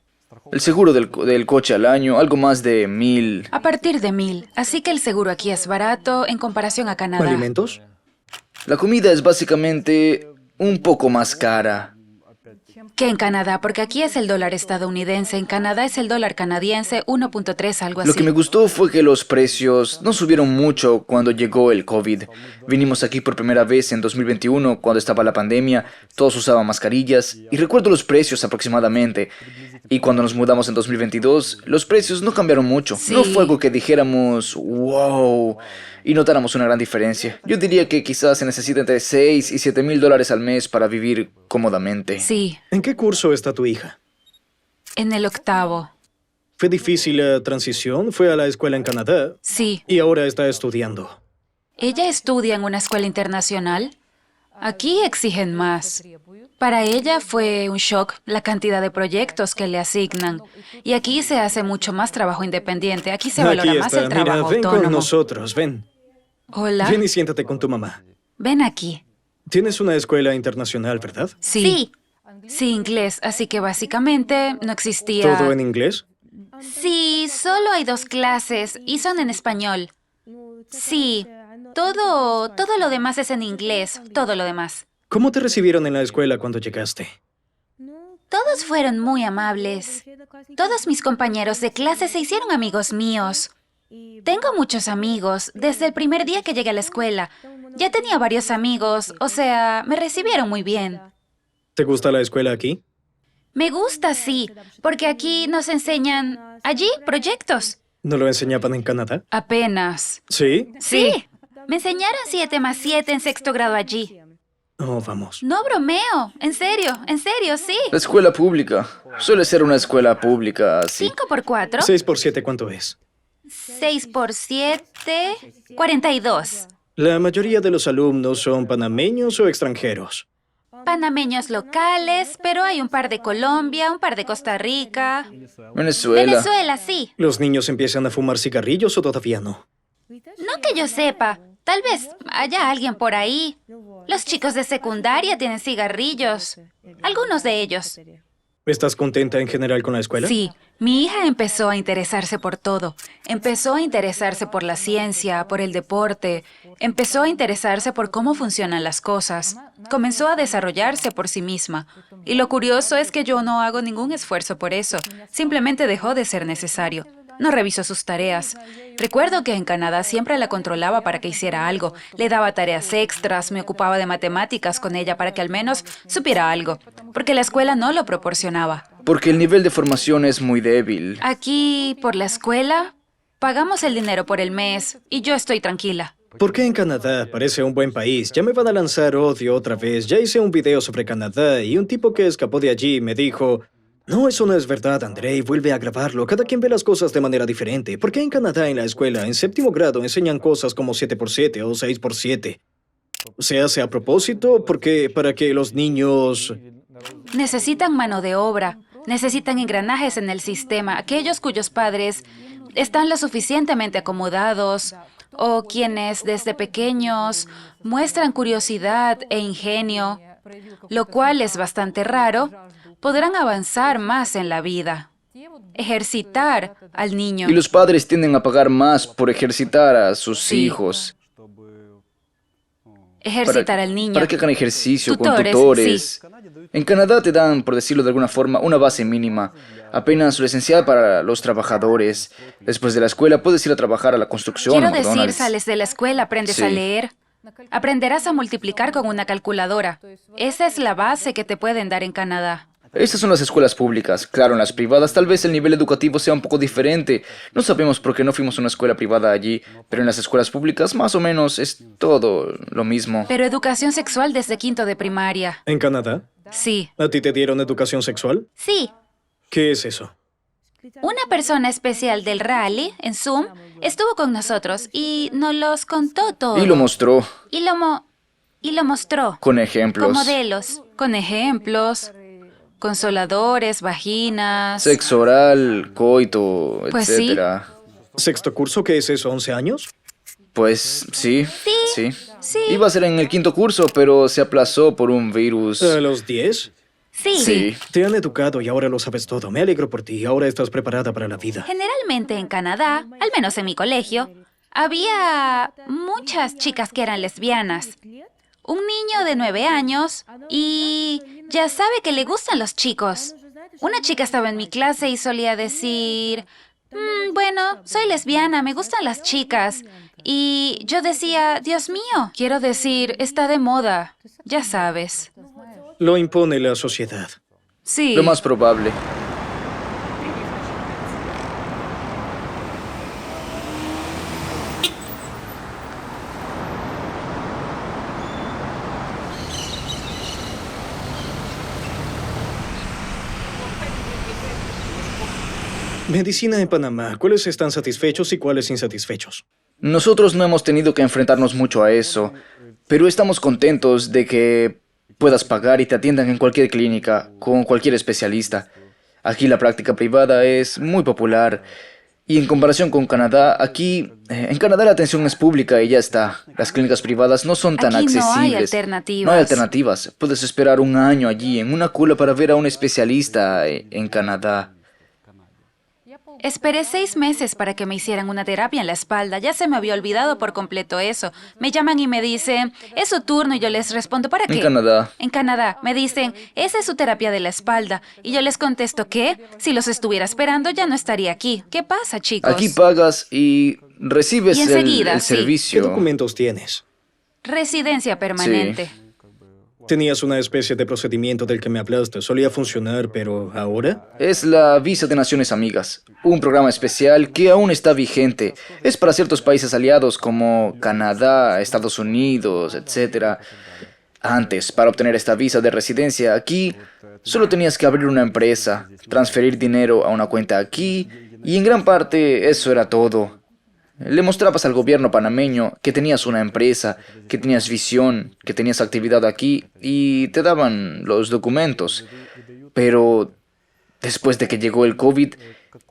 El seguro del coche al año, algo más de 1,000. A partir de 1,000. Así que el seguro aquí es barato en comparación a Canadá. ¿Alimentos? La comida es básicamente un poco más cara. Que en Canadá, porque aquí es el dólar estadounidense, en Canadá es el dólar canadiense 1.3, algo así. Lo que me gustó fue que los precios no subieron mucho cuando llegó el COVID. Vinimos aquí por primera vez en 2021, cuando estaba la pandemia, todos usaban mascarillas, y recuerdo los precios aproximadamente. Y cuando nos mudamos en 2022, los precios no cambiaron mucho. Sí. No fue algo que dijéramos, wow, y notáramos una gran diferencia. Yo diría que quizás se necesita entre 6 y 7 mil dólares al mes para vivir cómodamente. Sí, ¿En qué curso está tu hija? en el 8º. ¿Fue difícil la transición? Fue a la escuela en Canadá Sí. y ahora está estudiando. Ella estudia en una escuela internacional. Aquí exigen más. Para ella fue un shock la cantidad de proyectos que le asignan. Y aquí se hace mucho más trabajo independiente. Aquí se valora Aquí más está. el trabajo Mira, ven autónomo. con nosotros, ven. Hola. Ven y siéntate con tu mamá. Ven aquí. Tienes una escuela internacional, ¿verdad? Sí. Sí, inglés. Así que básicamente no existía... ¿Todo en inglés? Sí, solo hay 2 clases y son en español. Sí, todo lo demás es en inglés, todo lo demás. ¿Cómo te recibieron en la escuela cuando llegaste? Todos fueron muy amables. Todos mis compañeros de clase se hicieron amigos míos. Tengo muchos amigos desde el primer día que llegué a la escuela. Ya tenía varios amigos, o sea, me recibieron muy bien. ¿Te gusta la escuela aquí? Me gusta, sí, porque aquí nos enseñan, allí, proyectos. ¿No lo enseñaban en Canadá? Apenas. ¿Sí? Sí, me enseñaron 7 más 7 en 6º grado allí. Oh, vamos. No bromeo, en serio, sí. La escuela pública. Suele ser una escuela pública así. 5 por 4, 6 por 7, ¿cuánto es? 6 por 7, 42. La mayoría de los alumnos son panameños o extranjeros. Panameños locales, pero hay un par de Colombia, un par de Costa Rica. Venezuela. Venezuela, sí. ¿Los niños empiezan a fumar cigarrillos o todavía no? No que yo sepa. Tal vez haya alguien por ahí. Los chicos de secundaria tienen cigarrillos. Algunos de ellos. ¿Estás contenta en general con la escuela? Sí, mi hija empezó a interesarse por todo. Empezó a interesarse por la ciencia, por el deporte. Empezó a interesarse por cómo funcionan las cosas. Comenzó a desarrollarse por sí misma. Y lo curioso es que yo no hago ningún esfuerzo por eso. Simplemente dejó de ser necesario. No revisó sus tareas. Recuerdo que en Canadá siempre la controlaba para que hiciera algo. Le daba tareas extras, me ocupaba de matemáticas con ella para que al menos supiera algo. Porque la escuela no lo proporcionaba. Porque el nivel de formación es muy débil. Aquí, por la escuela, pagamos el dinero por el mes y yo estoy tranquila. ¿Por qué en Canadá? Parece un buen país. Ya me van a lanzar odio otra vez. Ya hice un video sobre Canadá y un tipo que escapó de allí me dijo... No, eso no es verdad, André, y vuelve a grabarlo. Cada quien ve las cosas de manera diferente. ¿Por qué en Canadá en la escuela, en 7º grado, enseñan cosas como 7 por 7 o 6 por 7? ¿Se hace a propósito? Porque para que los niños... Necesitan mano de obra, necesitan engranajes en el sistema, aquellos cuyos padres están lo suficientemente acomodados o quienes desde pequeños muestran curiosidad e ingenio, lo cual es bastante raro, podrán avanzar más en la vida. Ejercitar al niño. Y los padres tienden a pagar más por ejercitar a sus Sí. hijos. Ejercitar al niño. Para que hagan ejercicio con Tutores, tutores. En Canadá te dan, por decirlo de alguna forma, una base mínima. Apenas lo esencial para los trabajadores. Después de la escuela puedes ir a trabajar a la construcción, Quiero a decir, McDonald's. sales de la escuela, aprendes a Sí. leer. Aprenderás a multiplicar con una calculadora. Esa es la base que te pueden dar en Canadá. Estas son las escuelas públicas. Claro, en las privadas tal vez el nivel educativo sea un poco diferente. No sabemos por qué no fuimos a una escuela privada allí, pero en las escuelas públicas más o menos es todo lo mismo. Pero educación sexual desde 5º de primaria. ¿En Canadá? Sí. ¿A ti te dieron educación sexual? Sí. ¿Qué es eso? Una persona especial del rally, en Zoom, estuvo con nosotros y nos los contó todo. Y lo mostró Y lo mostró. con ejemplos. Con modelos. Con ejemplos. Consoladores, vaginas. Sexo oral, coito, Pues sí. etcétera. ¿Sexto curso? ¿Qué es eso? ¿11 años? Pues sí, sí. Sí. Iba a ser en el 5º curso, pero se aplazó por un virus. ¿A los 10? Sí. Sí. Te han educado y ahora lo sabes todo. Me alegro por ti. Ahora estás preparada para la vida. Generalmente en Canadá, al menos en mi colegio, había muchas chicas que eran lesbianas. Un niño de 9 años y ya sabe que le gustan los chicos. Una chica estaba en mi clase y solía decir, bueno, soy lesbiana, me gustan las chicas. Y yo decía, Dios mío, quiero decir, está de moda, ya sabes. Lo impone la sociedad. Sí. Lo más probable. Medicina en Panamá. ¿Cuáles están satisfechos y cuáles insatisfechos? Nosotros no hemos tenido que enfrentarnos mucho a eso. Pero estamos contentos de que puedas pagar y te atiendan en cualquier clínica, con cualquier especialista. Aquí la práctica privada es muy popular. Y en comparación con Canadá, en Canadá la atención es pública y ya está. Las clínicas privadas no son tan Aquí accesibles. no hay alternativas. No hay alternativas. Puedes esperar un año allí en una cola para ver a un especialista en Canadá. Esperé 6 meses para que me hicieran una terapia en la espalda. Ya se me había olvidado por completo eso. Me llaman y me dicen, es su turno, y yo les respondo, ¿para qué? En Canadá. En Canadá. Me dicen, esa es su terapia de la espalda. Y yo les contesto, ¿qué? Si los estuviera esperando, ya no estaría aquí. ¿Qué pasa, chicos? Aquí pagas y recibes Y enseguida, el sí. ¿Qué servicio. documentos tienes? Residencia permanente. Tenías una especie de procedimiento del que me hablaste. Solía funcionar, pero ¿ahora? Es la Visa de Naciones Amigas, un programa especial que aún está vigente. Es para ciertos países aliados como Canadá, Estados Unidos, etc. Antes, para obtener esta visa de residencia aquí, solo tenías que abrir una empresa, transferir dinero a una cuenta aquí, y en gran parte eso era todo. Le mostrabas al gobierno panameño que tenías una empresa, que tenías visión, que tenías actividad aquí y te daban los documentos. Pero después de que llegó el COVID,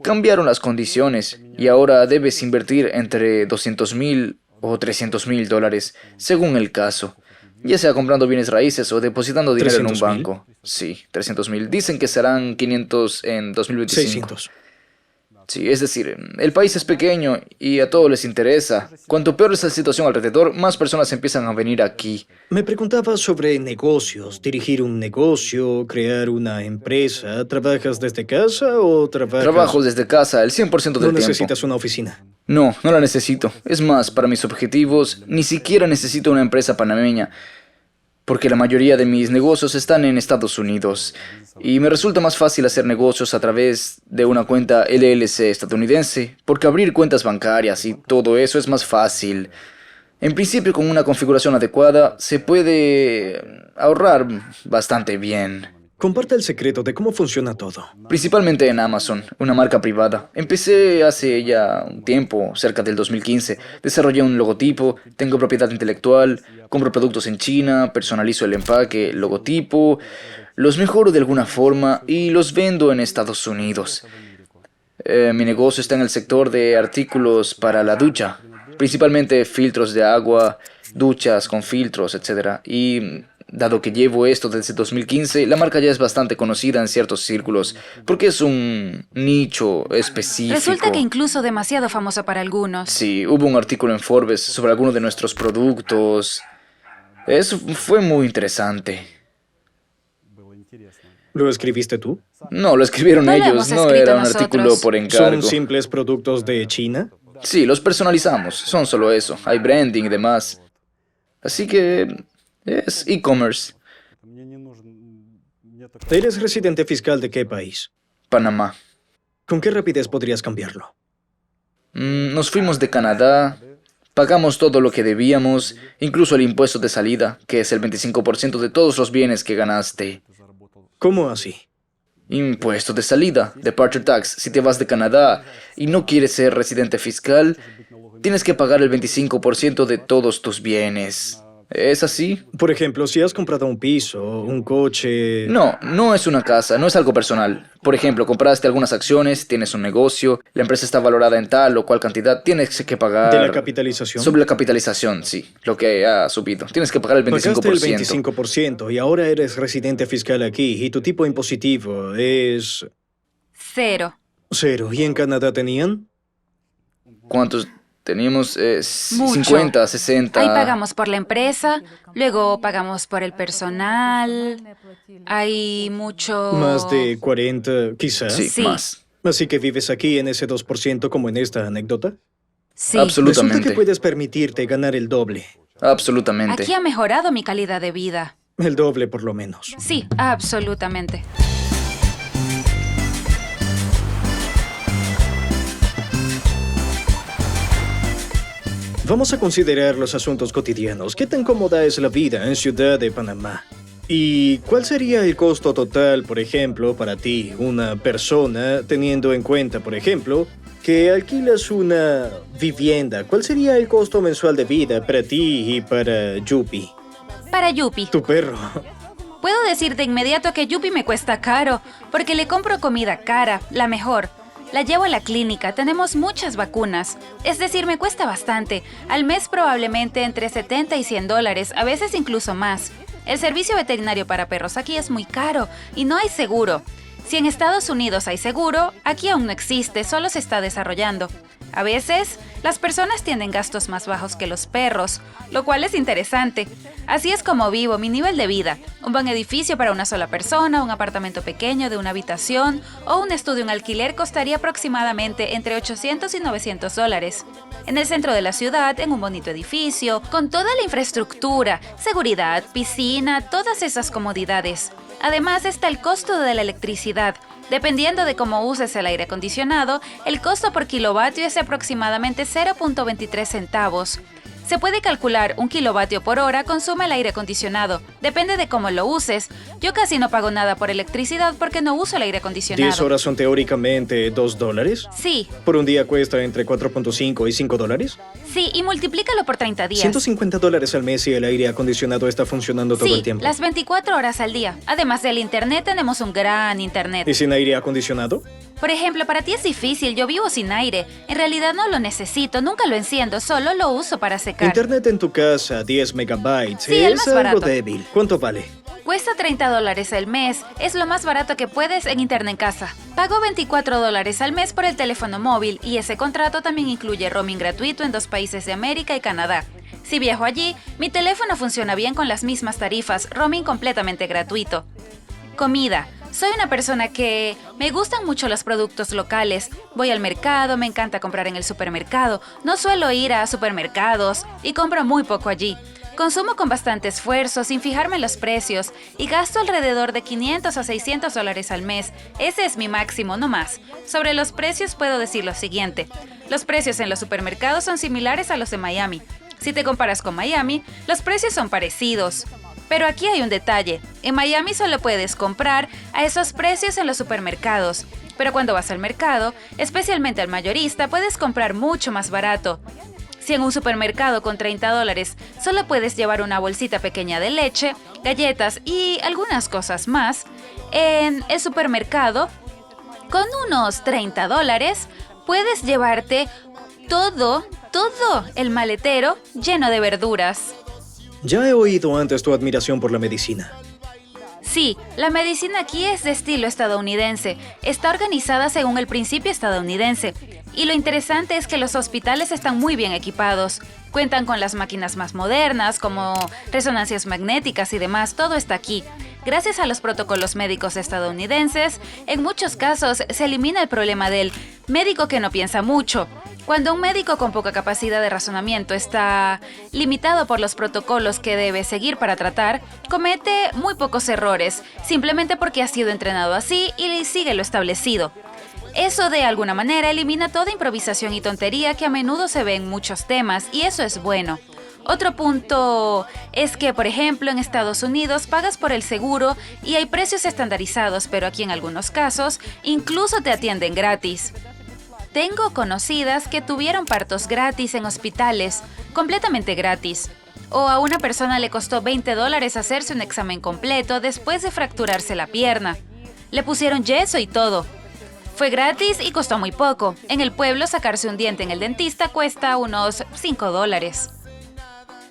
cambiaron las condiciones y ahora debes invertir entre 200,000 o 300,000 dólares, según el caso. Ya sea comprando bienes raíces o depositando dinero en un 300,000. banco. Sí, 300,000. Dicen que serán 500 en 2025. 600. Sí, es decir, el país es pequeño y a todos les interesa. Cuanto peor es la situación alrededor, más personas empiezan a venir aquí. Me preguntaba sobre negocios, dirigir un negocio, crear una empresa. ¿Trabajas desde casa o trabajas...? Trabajo desde casa el 100% No del tiempo. necesitas una oficina. No, no la necesito. Es más, para mis objetivos, ni siquiera necesito una empresa panameña, porque la mayoría de mis negocios están en Estados Unidos y me resulta más fácil hacer negocios a través de una cuenta LLC estadounidense, porque abrir cuentas bancarias y todo eso es más fácil. En principio, con una configuración adecuada, se puede ahorrar bastante bien. Comparte el secreto de cómo funciona todo. Principalmente en Amazon, una marca privada. Empecé hace ya un tiempo, cerca del 2015. Desarrollé un logotipo, tengo propiedad intelectual, compro productos en China, personalizo el empaque, el logotipo, los mejoro de alguna forma y los vendo en Estados Unidos. Mi negocio está en el sector de artículos para la ducha, principalmente filtros de agua, duchas con filtros, etc. Y dado que llevo esto desde 2015, la marca ya es bastante conocida en ciertos círculos, porque es un nicho específico. Resulta que incluso demasiado famosa para algunos. Sí, hubo un artículo en Forbes sobre algunos de nuestros productos. Eso fue muy interesante. ¿Lo escribiste tú? No, lo escribieron No lo ellos, hemos no escrito era un nosotros. artículo por encargo. ¿Son simples productos de China? Sí, los personalizamos, son solo eso. Hay branding y demás. Así que es e-commerce. ¿Eres residente fiscal de qué país? Panamá. ¿Con qué rapidez podrías cambiarlo? Nos fuimos de Canadá, pagamos todo lo que debíamos, incluso el impuesto de salida, que es el 25% de todos los bienes que ganaste. ¿Cómo así? Impuesto de salida, departure tax. Si te vas de Canadá y no quieres ser residente fiscal, tienes que pagar el 25% de todos tus bienes. ¿Es así? Por ejemplo, si has comprado un piso, un coche... No, no es una casa, no es algo personal. Por ejemplo, compraste algunas acciones, tienes un negocio, la empresa está valorada en tal o cual cantidad, tienes que pagar... ¿De la capitalización? Sobre la capitalización, sí, lo que ha subido. Tienes que pagar el 25%. Pagaste el 25% y ahora eres residente fiscal aquí y tu tipo impositivo es... 0. 0. ¿Y en Canadá tenían? ¿Cuántos teníamos? Mucho. 50, 60... Ahí pagamos por la empresa, luego pagamos por el personal. Hay mucho... Más de 40, quizás. Sí, Sí. más. Así que vives aquí en ese 2% como en esta anécdota. Sí. Absolutamente. Resulta que puedes permitirte ganar el doble. Absolutamente. Aquí ha mejorado mi calidad de vida. El doble por lo menos. Sí, absolutamente. Vamos a considerar los asuntos cotidianos. ¿Qué tan cómoda es la vida en Ciudad de Panamá? ¿Y cuál sería el costo total, por ejemplo, para ti, una persona, teniendo en cuenta, por ejemplo, que alquilas una vivienda, ¿cuál sería el costo mensual de vida para ti y para Yuppie, Para Yuppie, tu perro? puedo decir de inmediato que Yuppie me cuesta caro, porque le compro comida cara, la mejor. La llevo a la clínica, tenemos muchas vacunas. Es decir, me cuesta bastante. Al mes probablemente entre 70 y 100 dólares, a veces incluso más. El servicio veterinario para perros aquí es muy caro y no hay seguro. Si en Estados Unidos hay seguro, aquí aún no existe, solo se está desarrollando. A veces, las personas tienen gastos más bajos que los perros, lo cual es interesante. Así es como vivo mi nivel de vida. Un buen edificio para una sola persona, un apartamento pequeño de una habitación o un estudio en alquiler costaría aproximadamente entre 800 y 900 dólares. En el centro de la ciudad, en un bonito edificio, con toda la infraestructura, seguridad, piscina, todas esas comodidades. Además está el costo de la electricidad. Dependiendo de cómo uses el aire acondicionado, el costo por kilovatio es aproximadamente 0.23 centavos. Se puede calcular un kilovatio por hora consume el aire acondicionado. Depende de cómo lo uses. Yo casi no pago nada por electricidad porque no uso el aire acondicionado. 10 horas son teóricamente $2. Sí, Por un día cuesta entre 4.5 y 5 dólares. sí, y multiplícalo por 30 días. $150 al mes y el aire acondicionado está funcionando todo Sí, el tiempo. las 24 horas al día. Además del internet, tenemos un gran internet. ¿Y sin aire acondicionado? Por ejemplo, para ti es difícil, yo vivo sin aire. En realidad no lo necesito, nunca lo enciendo, solo lo uso para secar. Internet en tu casa, 10 megabytes. Sí, el es más algo barato. débil. ¿Cuánto vale? Cuesta 30 dólares al mes, es lo más barato que puedes en internet en casa. Pago 24 dólares al mes por el teléfono móvil y ese contrato también incluye roaming gratuito en 2 países de América y Canadá. Si viajo allí, mi teléfono funciona bien con las mismas tarifas, roaming completamente gratuito. Comida. Soy una persona que me gustan mucho los productos locales. Voy al mercado, me encanta comprar en el supermercado. No suelo ir a supermercados y compro muy poco allí. Consumo con bastante esfuerzo, sin fijarme en los precios, y gasto alrededor de 500 a 600 dólares al mes. Ese es mi máximo, no más. Sobre los precios puedo decir lo siguiente. Los precios en los supermercados son similares a los de Miami. Si te comparas con Miami, los precios son parecidos. Pero aquí hay un detalle. En Miami solo puedes comprar a esos precios en los supermercados. Pero cuando vas al mercado, especialmente al mayorista, puedes comprar mucho más barato. Si en un supermercado con 30 dólares solo puedes llevar una bolsita pequeña de leche, galletas y algunas cosas más, en el supermercado, con unos 30 dólares, puedes llevarte todo el maletero lleno de verduras. Ya he oído antes tu admiración por la medicina. Sí, la medicina aquí es de estilo estadounidense. Está organizada según el principio estadounidense. Y lo interesante es que los hospitales están muy bien equipados. Cuentan con las máquinas más modernas, como resonancias magnéticas y demás. Todo está aquí. Gracias a los protocolos médicos estadounidenses, en muchos casos se elimina el problema del médico que no piensa mucho. Cuando un médico con poca capacidad de razonamiento está limitado por los protocolos que debe seguir para tratar, comete muy pocos errores, simplemente porque ha sido entrenado así y sigue lo establecido. Eso de alguna manera elimina toda improvisación y tontería que a menudo se ve en muchos temas, y eso es bueno. Otro punto es que, por ejemplo, en Estados Unidos pagas por el seguro y hay precios estandarizados, pero aquí en algunos casos incluso te atienden gratis. Tengo conocidas que tuvieron partos gratis en hospitales, completamente gratis. O a una persona le costó 20 dólares hacerse un examen completo después de fracturarse la pierna. Le pusieron yeso y todo. Fue gratis y costó muy poco. En el pueblo sacarse un diente en el dentista cuesta unos 5 dólares.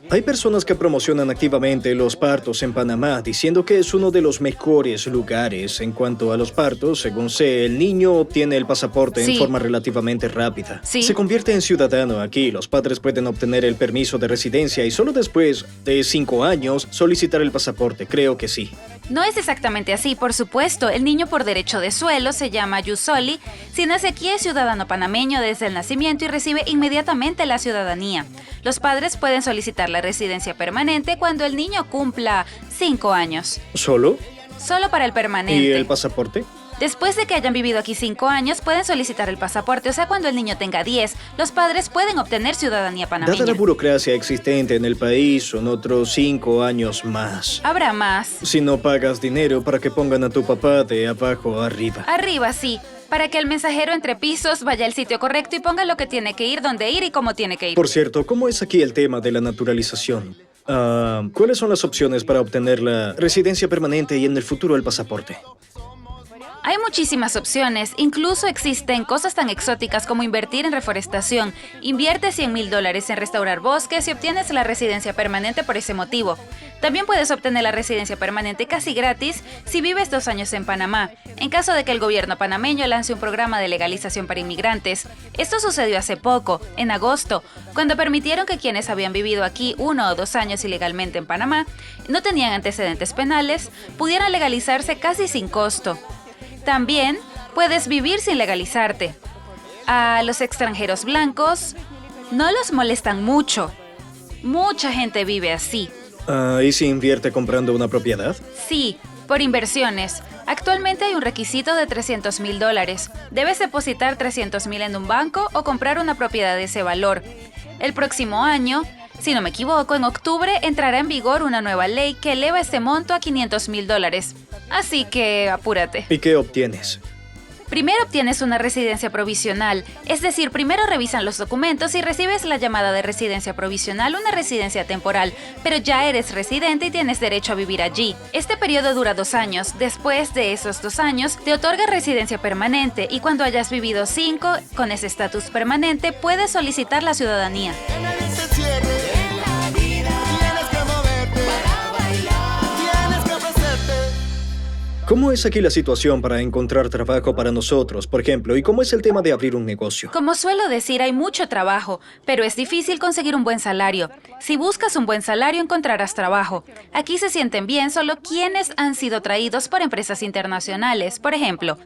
Hay personas que promocionan activamente los partos en Panamá, diciendo que es uno de los mejores lugares en cuanto a los partos. Según sé, el niño obtiene el pasaporte Sí. en forma relativamente rápida. Sí. Se convierte en ciudadano aquí. Los padres pueden obtener el permiso de residencia y solo después de 5 años solicitar el pasaporte. Creo que sí. No es exactamente así, por supuesto. El niño por derecho de suelo se llama Yusoli. Si nace aquí es ciudadano panameño desde el nacimiento y recibe inmediatamente la ciudadanía. Los padres pueden solicitar la residencia permanente cuando el niño cumpla 5 años. ¿Solo? Solo para el permanente. ¿Y el pasaporte? Después de que hayan vivido aquí 5 años, pueden solicitar el pasaporte. O sea, cuando el niño tenga 10, los padres pueden obtener ciudadanía panameña. Dada la burocracia existente en el país, son otros 5 años más. Habrá más. Si no pagas dinero para que pongan a tu papá de abajo a arriba. Arriba, sí. para que el mensajero entre pisos vaya al sitio correcto y ponga lo que tiene que ir, dónde ir y cómo tiene que ir. Por cierto, ¿cómo es aquí el tema de la naturalización? ¿Cuáles son las opciones para obtener la residencia permanente y en el futuro el pasaporte? Hay muchísimas opciones, incluso existen cosas tan exóticas como invertir en reforestación. Invierte $100,000 en restaurar bosques y obtienes la residencia permanente por ese motivo. También puedes obtener la residencia permanente casi gratis si vives 2 años en Panamá, en caso de que el gobierno panameño lance un programa de legalización para inmigrantes. Esto sucedió hace poco, en agosto, cuando permitieron que quienes habían vivido aquí 1 o 2 años ilegalmente en Panamá, no tenían antecedentes penales, pudieran legalizarse casi sin costo. También puedes vivir sin legalizarte. A los extranjeros blancos no los molestan mucho. Mucha gente vive así. ¿Y si invierte comprando una propiedad? Sí, por inversiones. Actualmente hay un requisito de $300,000. Debes depositar $300,000 en un banco o comprar una propiedad de ese valor. El próximo año, si no me equivoco, en octubre entrará en vigor una nueva ley que eleva ese monto a $500,000. Así que apúrate. ¿Y qué obtienes? Primero obtienes una residencia provisional, es decir, primero revisan los documentos y recibes la llamada de residencia provisional, una residencia temporal, pero ya eres residente y tienes derecho a vivir allí. Este periodo dura 2 años. Después de esos 2 años, te otorga residencia permanente y cuando hayas vivido 5 con ese estatus permanente, puedes solicitar la ciudadanía. ¿Cómo es aquí la situación para encontrar trabajo para nosotros, por ejemplo? ¿Y cómo es el tema de abrir un negocio? Como suelo decir, hay mucho trabajo, pero es difícil conseguir un buen salario. Si buscas un buen salario, encontrarás trabajo. Aquí se sienten bien solo quienes han sido traídos por empresas internacionales. Por ejemplo,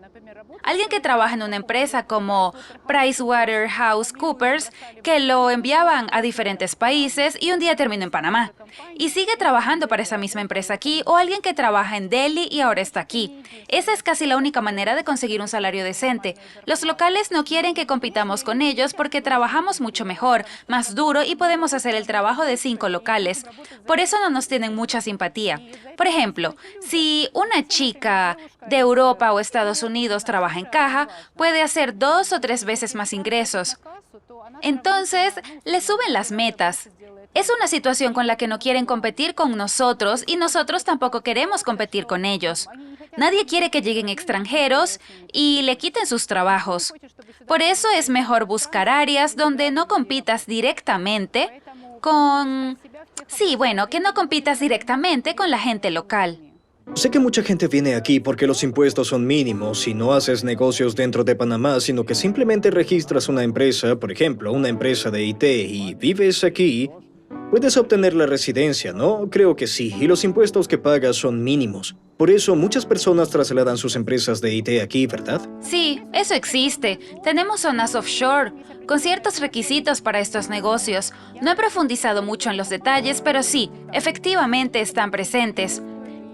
alguien que trabaja en una empresa como PricewaterhouseCoopers, que lo enviaban a diferentes países y un día terminó en Panamá. Y sigue trabajando para esa misma empresa aquí, o alguien que trabaja en Delhi y ahora está aquí. Esa es casi la única manera de conseguir un salario decente. Los locales no quieren que compitamos con ellos porque trabajamos mucho mejor, más duro y podemos hacer el trabajo de 5 locales. Por eso no nos tienen mucha simpatía. Por ejemplo, si una chica de Europa o Estados Unidos trabaja en caja, puede hacer 2 o 3 veces más ingresos. Entonces, le suben las metas. Es una situación con la que no quieren competir con nosotros y nosotros tampoco queremos competir con ellos. Nadie quiere que lleguen extranjeros y le quiten sus trabajos. Por eso es mejor buscar áreas donde no compitas directamente con... que no compitas directamente con la gente local. Sé que mucha gente viene aquí porque los impuestos son mínimos y no haces negocios dentro de Panamá, sino que simplemente registras una empresa, por ejemplo, una empresa de IT, y vives aquí. Puedes obtener la residencia, ¿no? Creo que sí, y los impuestos que pagas son mínimos. Por eso muchas personas trasladan sus empresas de IT aquí, ¿verdad? Sí, eso existe. Tenemos zonas offshore, con ciertos requisitos para estos negocios. No he profundizado mucho en los detalles, pero sí, efectivamente están presentes.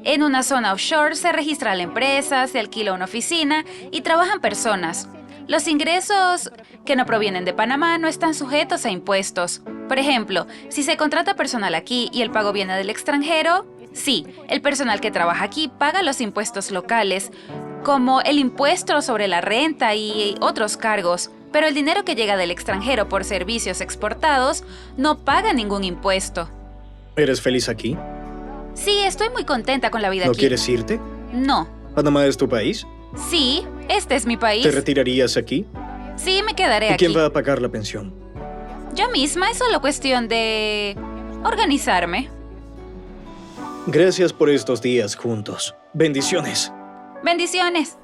En una zona offshore se registra la empresa, se alquila una oficina y trabajan personas. Los ingresos que no provienen de Panamá no están sujetos a impuestos. Por ejemplo, si se contrata personal aquí y el pago viene del extranjero, sí, el personal que trabaja aquí paga los impuestos locales, como el impuesto sobre la renta y otros cargos. Pero el dinero que llega del extranjero por servicios exportados no paga ningún impuesto. ¿Eres feliz aquí? Sí, estoy muy contenta con la vida ¿No aquí. quieres irte? No. ¿Panamá es tu país? Sí, este es mi país. ¿Te retirarías aquí? Sí, me quedaré ¿Y aquí. quién va a pagar la pensión? Yo misma, es solo cuestión de organizarme. Gracias por estos días juntos. Bendiciones. Bendiciones.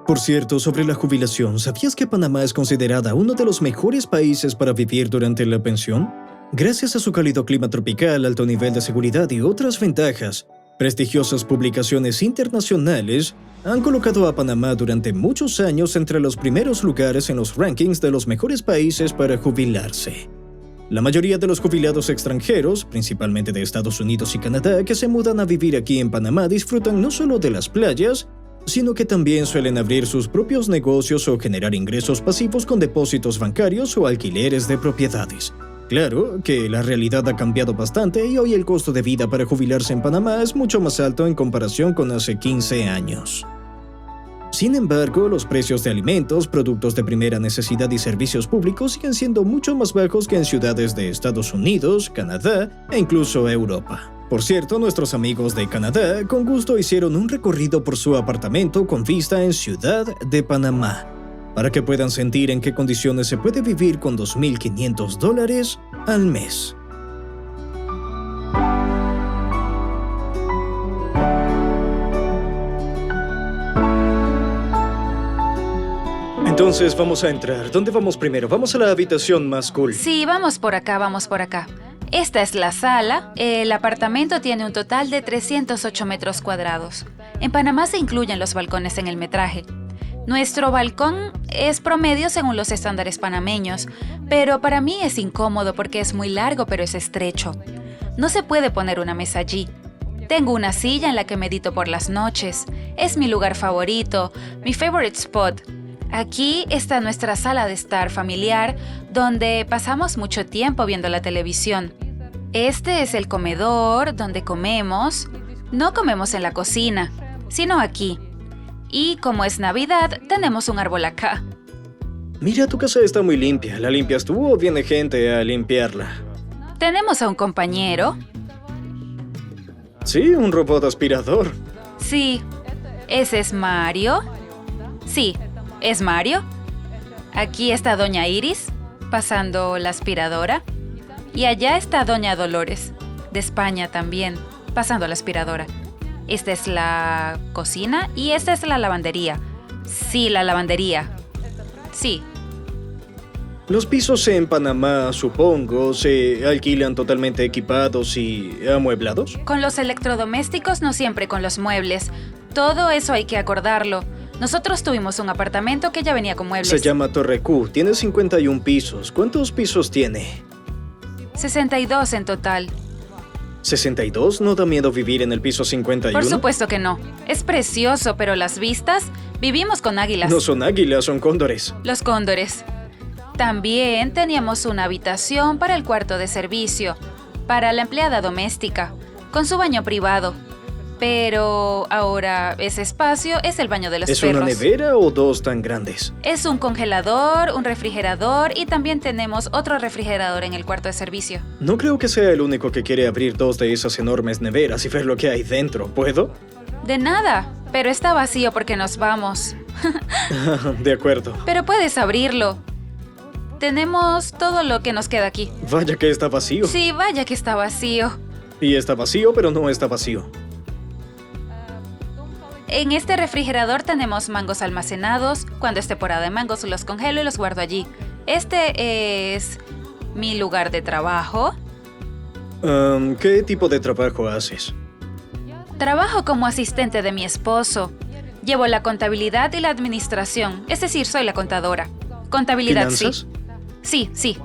Por cierto, sobre la jubilación, ¿sabías que Panamá es considerada uno de los mejores países para vivir durante la pensión? Gracias a su cálido clima tropical, alto nivel de seguridad y otras ventajas, prestigiosas publicaciones internacionales han colocado a Panamá durante muchos años entre los primeros lugares en los rankings de los mejores países para jubilarse. La mayoría de los jubilados extranjeros, principalmente de Estados Unidos y Canadá, que se mudan a vivir aquí en Panamá, disfrutan no solo de las playas, sino que también suelen abrir sus propios negocios o generar ingresos pasivos con depósitos bancarios o alquileres de propiedades. Claro que la realidad ha cambiado bastante y hoy el costo de vida para jubilarse en Panamá es mucho más alto en comparación con hace 15 años. Sin embargo, los precios de alimentos, productos de primera necesidad y servicios públicos siguen siendo mucho más bajos que en ciudades de Estados Unidos, Canadá e incluso Europa. Por cierto, nuestros amigos de Canadá con gusto hicieron un recorrido por su apartamento con vista en Ciudad de Panamá, para que puedan sentir en qué condiciones se puede vivir con $2,500 al mes. Entonces vamos a entrar. ¿Dónde vamos primero? Vamos a la habitación más cool. Sí, vamos por acá, vamos por acá. Esta es la sala. El apartamento tiene un total de 308 metros cuadrados. En Panamá se incluyen los balcones en el metraje. Nuestro balcón es promedio según los estándares panameños, pero para mí es incómodo porque es muy largo pero es estrecho. No se puede poner una mesa allí. Tengo una silla en la que medito por las noches. Es mi lugar favorito, mi favorite spot. Aquí está nuestra sala de estar familiar, donde pasamos mucho tiempo viendo la televisión. Este es el comedor, donde comemos. No comemos en la cocina, sino aquí. Y como es Navidad, tenemos un árbol acá. Mira, tu casa está muy limpia. ¿La limpias tú o viene gente a limpiarla? Tenemos a un compañero. Sí, un robot aspirador. Sí. ¿Ese es Mario? Sí. ¿Es Mario? Aquí está Doña Iris, pasando la aspiradora. Y allá está Doña Dolores, de España también, pasando la aspiradora. Esta es la cocina y esta es la lavandería. Sí, la lavandería. Sí. Los pisos en Panamá, supongo, se alquilan totalmente equipados y amueblados. Con los electrodomésticos, no siempre con los muebles. Todo eso hay que acordarlo. Nosotros tuvimos un apartamento que ya venía con muebles. Se llama Torre Q. Tiene 51 pisos. ¿Cuántos pisos tiene? 62 en total. ¿62? ¿No da miedo vivir en el piso 51? Por supuesto que no. Es precioso, pero las vistas... Vivimos con águilas. No son águilas, son cóndores. Los cóndores. También teníamos una habitación para el cuarto de servicio, para la empleada doméstica, con su baño privado. Pero ahora ese espacio es el baño de los perros. ¿Es una nevera o dos tan grandes? Es un congelador, un refrigerador y también tenemos otro refrigerador en el cuarto de servicio. No creo que sea el único que quiere abrir dos de esas enormes neveras y ver lo que hay dentro. ¿Puedo? De nada, pero está vacío porque nos vamos. De acuerdo. Pero puedes abrirlo. Tenemos todo lo que nos queda aquí. Vaya que está vacío. Sí, vaya que está vacío. Y está vacío, pero no está vacío. En este refrigerador tenemos mangos almacenados. Cuando es temporada de mangos los congelo y los guardo allí. Este es mi lugar de trabajo. ¿Qué tipo de trabajo haces? Trabajo como asistente de mi esposo. Llevo la contabilidad y la administración. Es decir, soy la contadora. Contabilidad, ¿Finanzas? Sí. Sí.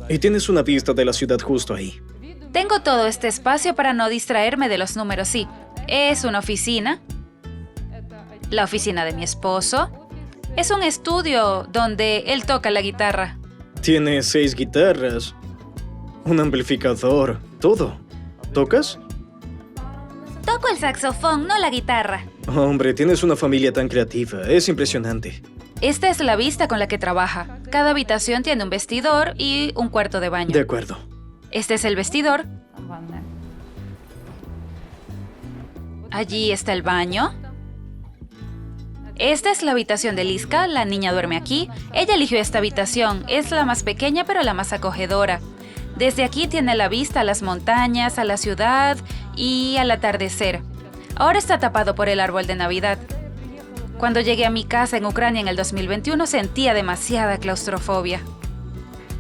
Y tienes una vista de la ciudad justo ahí. Tengo todo este espacio para no distraerme de los números, sí. Es una oficina. La oficina de mi esposo. Es un estudio donde él toca la guitarra. Tiene 6 guitarras, un amplificador, todo. ¿Tocas? Toco el saxofón, no la guitarra. Hombre, tienes una familia tan creativa. Es impresionante. Esta es la vista con la que trabaja. Cada habitación tiene un vestidor y un cuarto de baño. De acuerdo. Este es el vestidor. Allí está el baño. Esta es la habitación de Liska, la niña duerme aquí. Ella eligió esta habitación, es la más pequeña pero la más acogedora. Desde aquí tiene la vista a las montañas, a la ciudad y al atardecer. Ahora está tapado por el árbol de Navidad. Cuando llegué a mi casa en Ucrania en el 2021 sentía demasiada claustrofobia.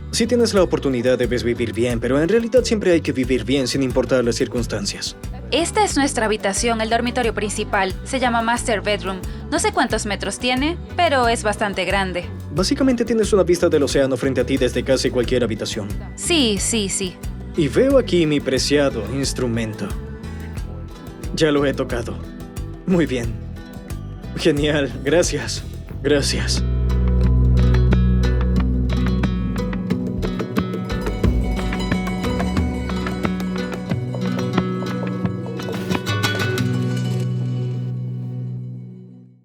Si tienes la oportunidad debes vivir bien, pero en realidad siempre hay que vivir bien sin importar las circunstancias. Esta es nuestra habitación, el dormitorio principal. Se llama Master Bedroom. No sé cuántos metros tiene, pero es bastante grande. Básicamente tienes una vista del océano frente a ti desde casi cualquier habitación. Sí. Y veo aquí mi preciado instrumento. Ya lo he tocado. Muy bien. Genial, gracias. Gracias.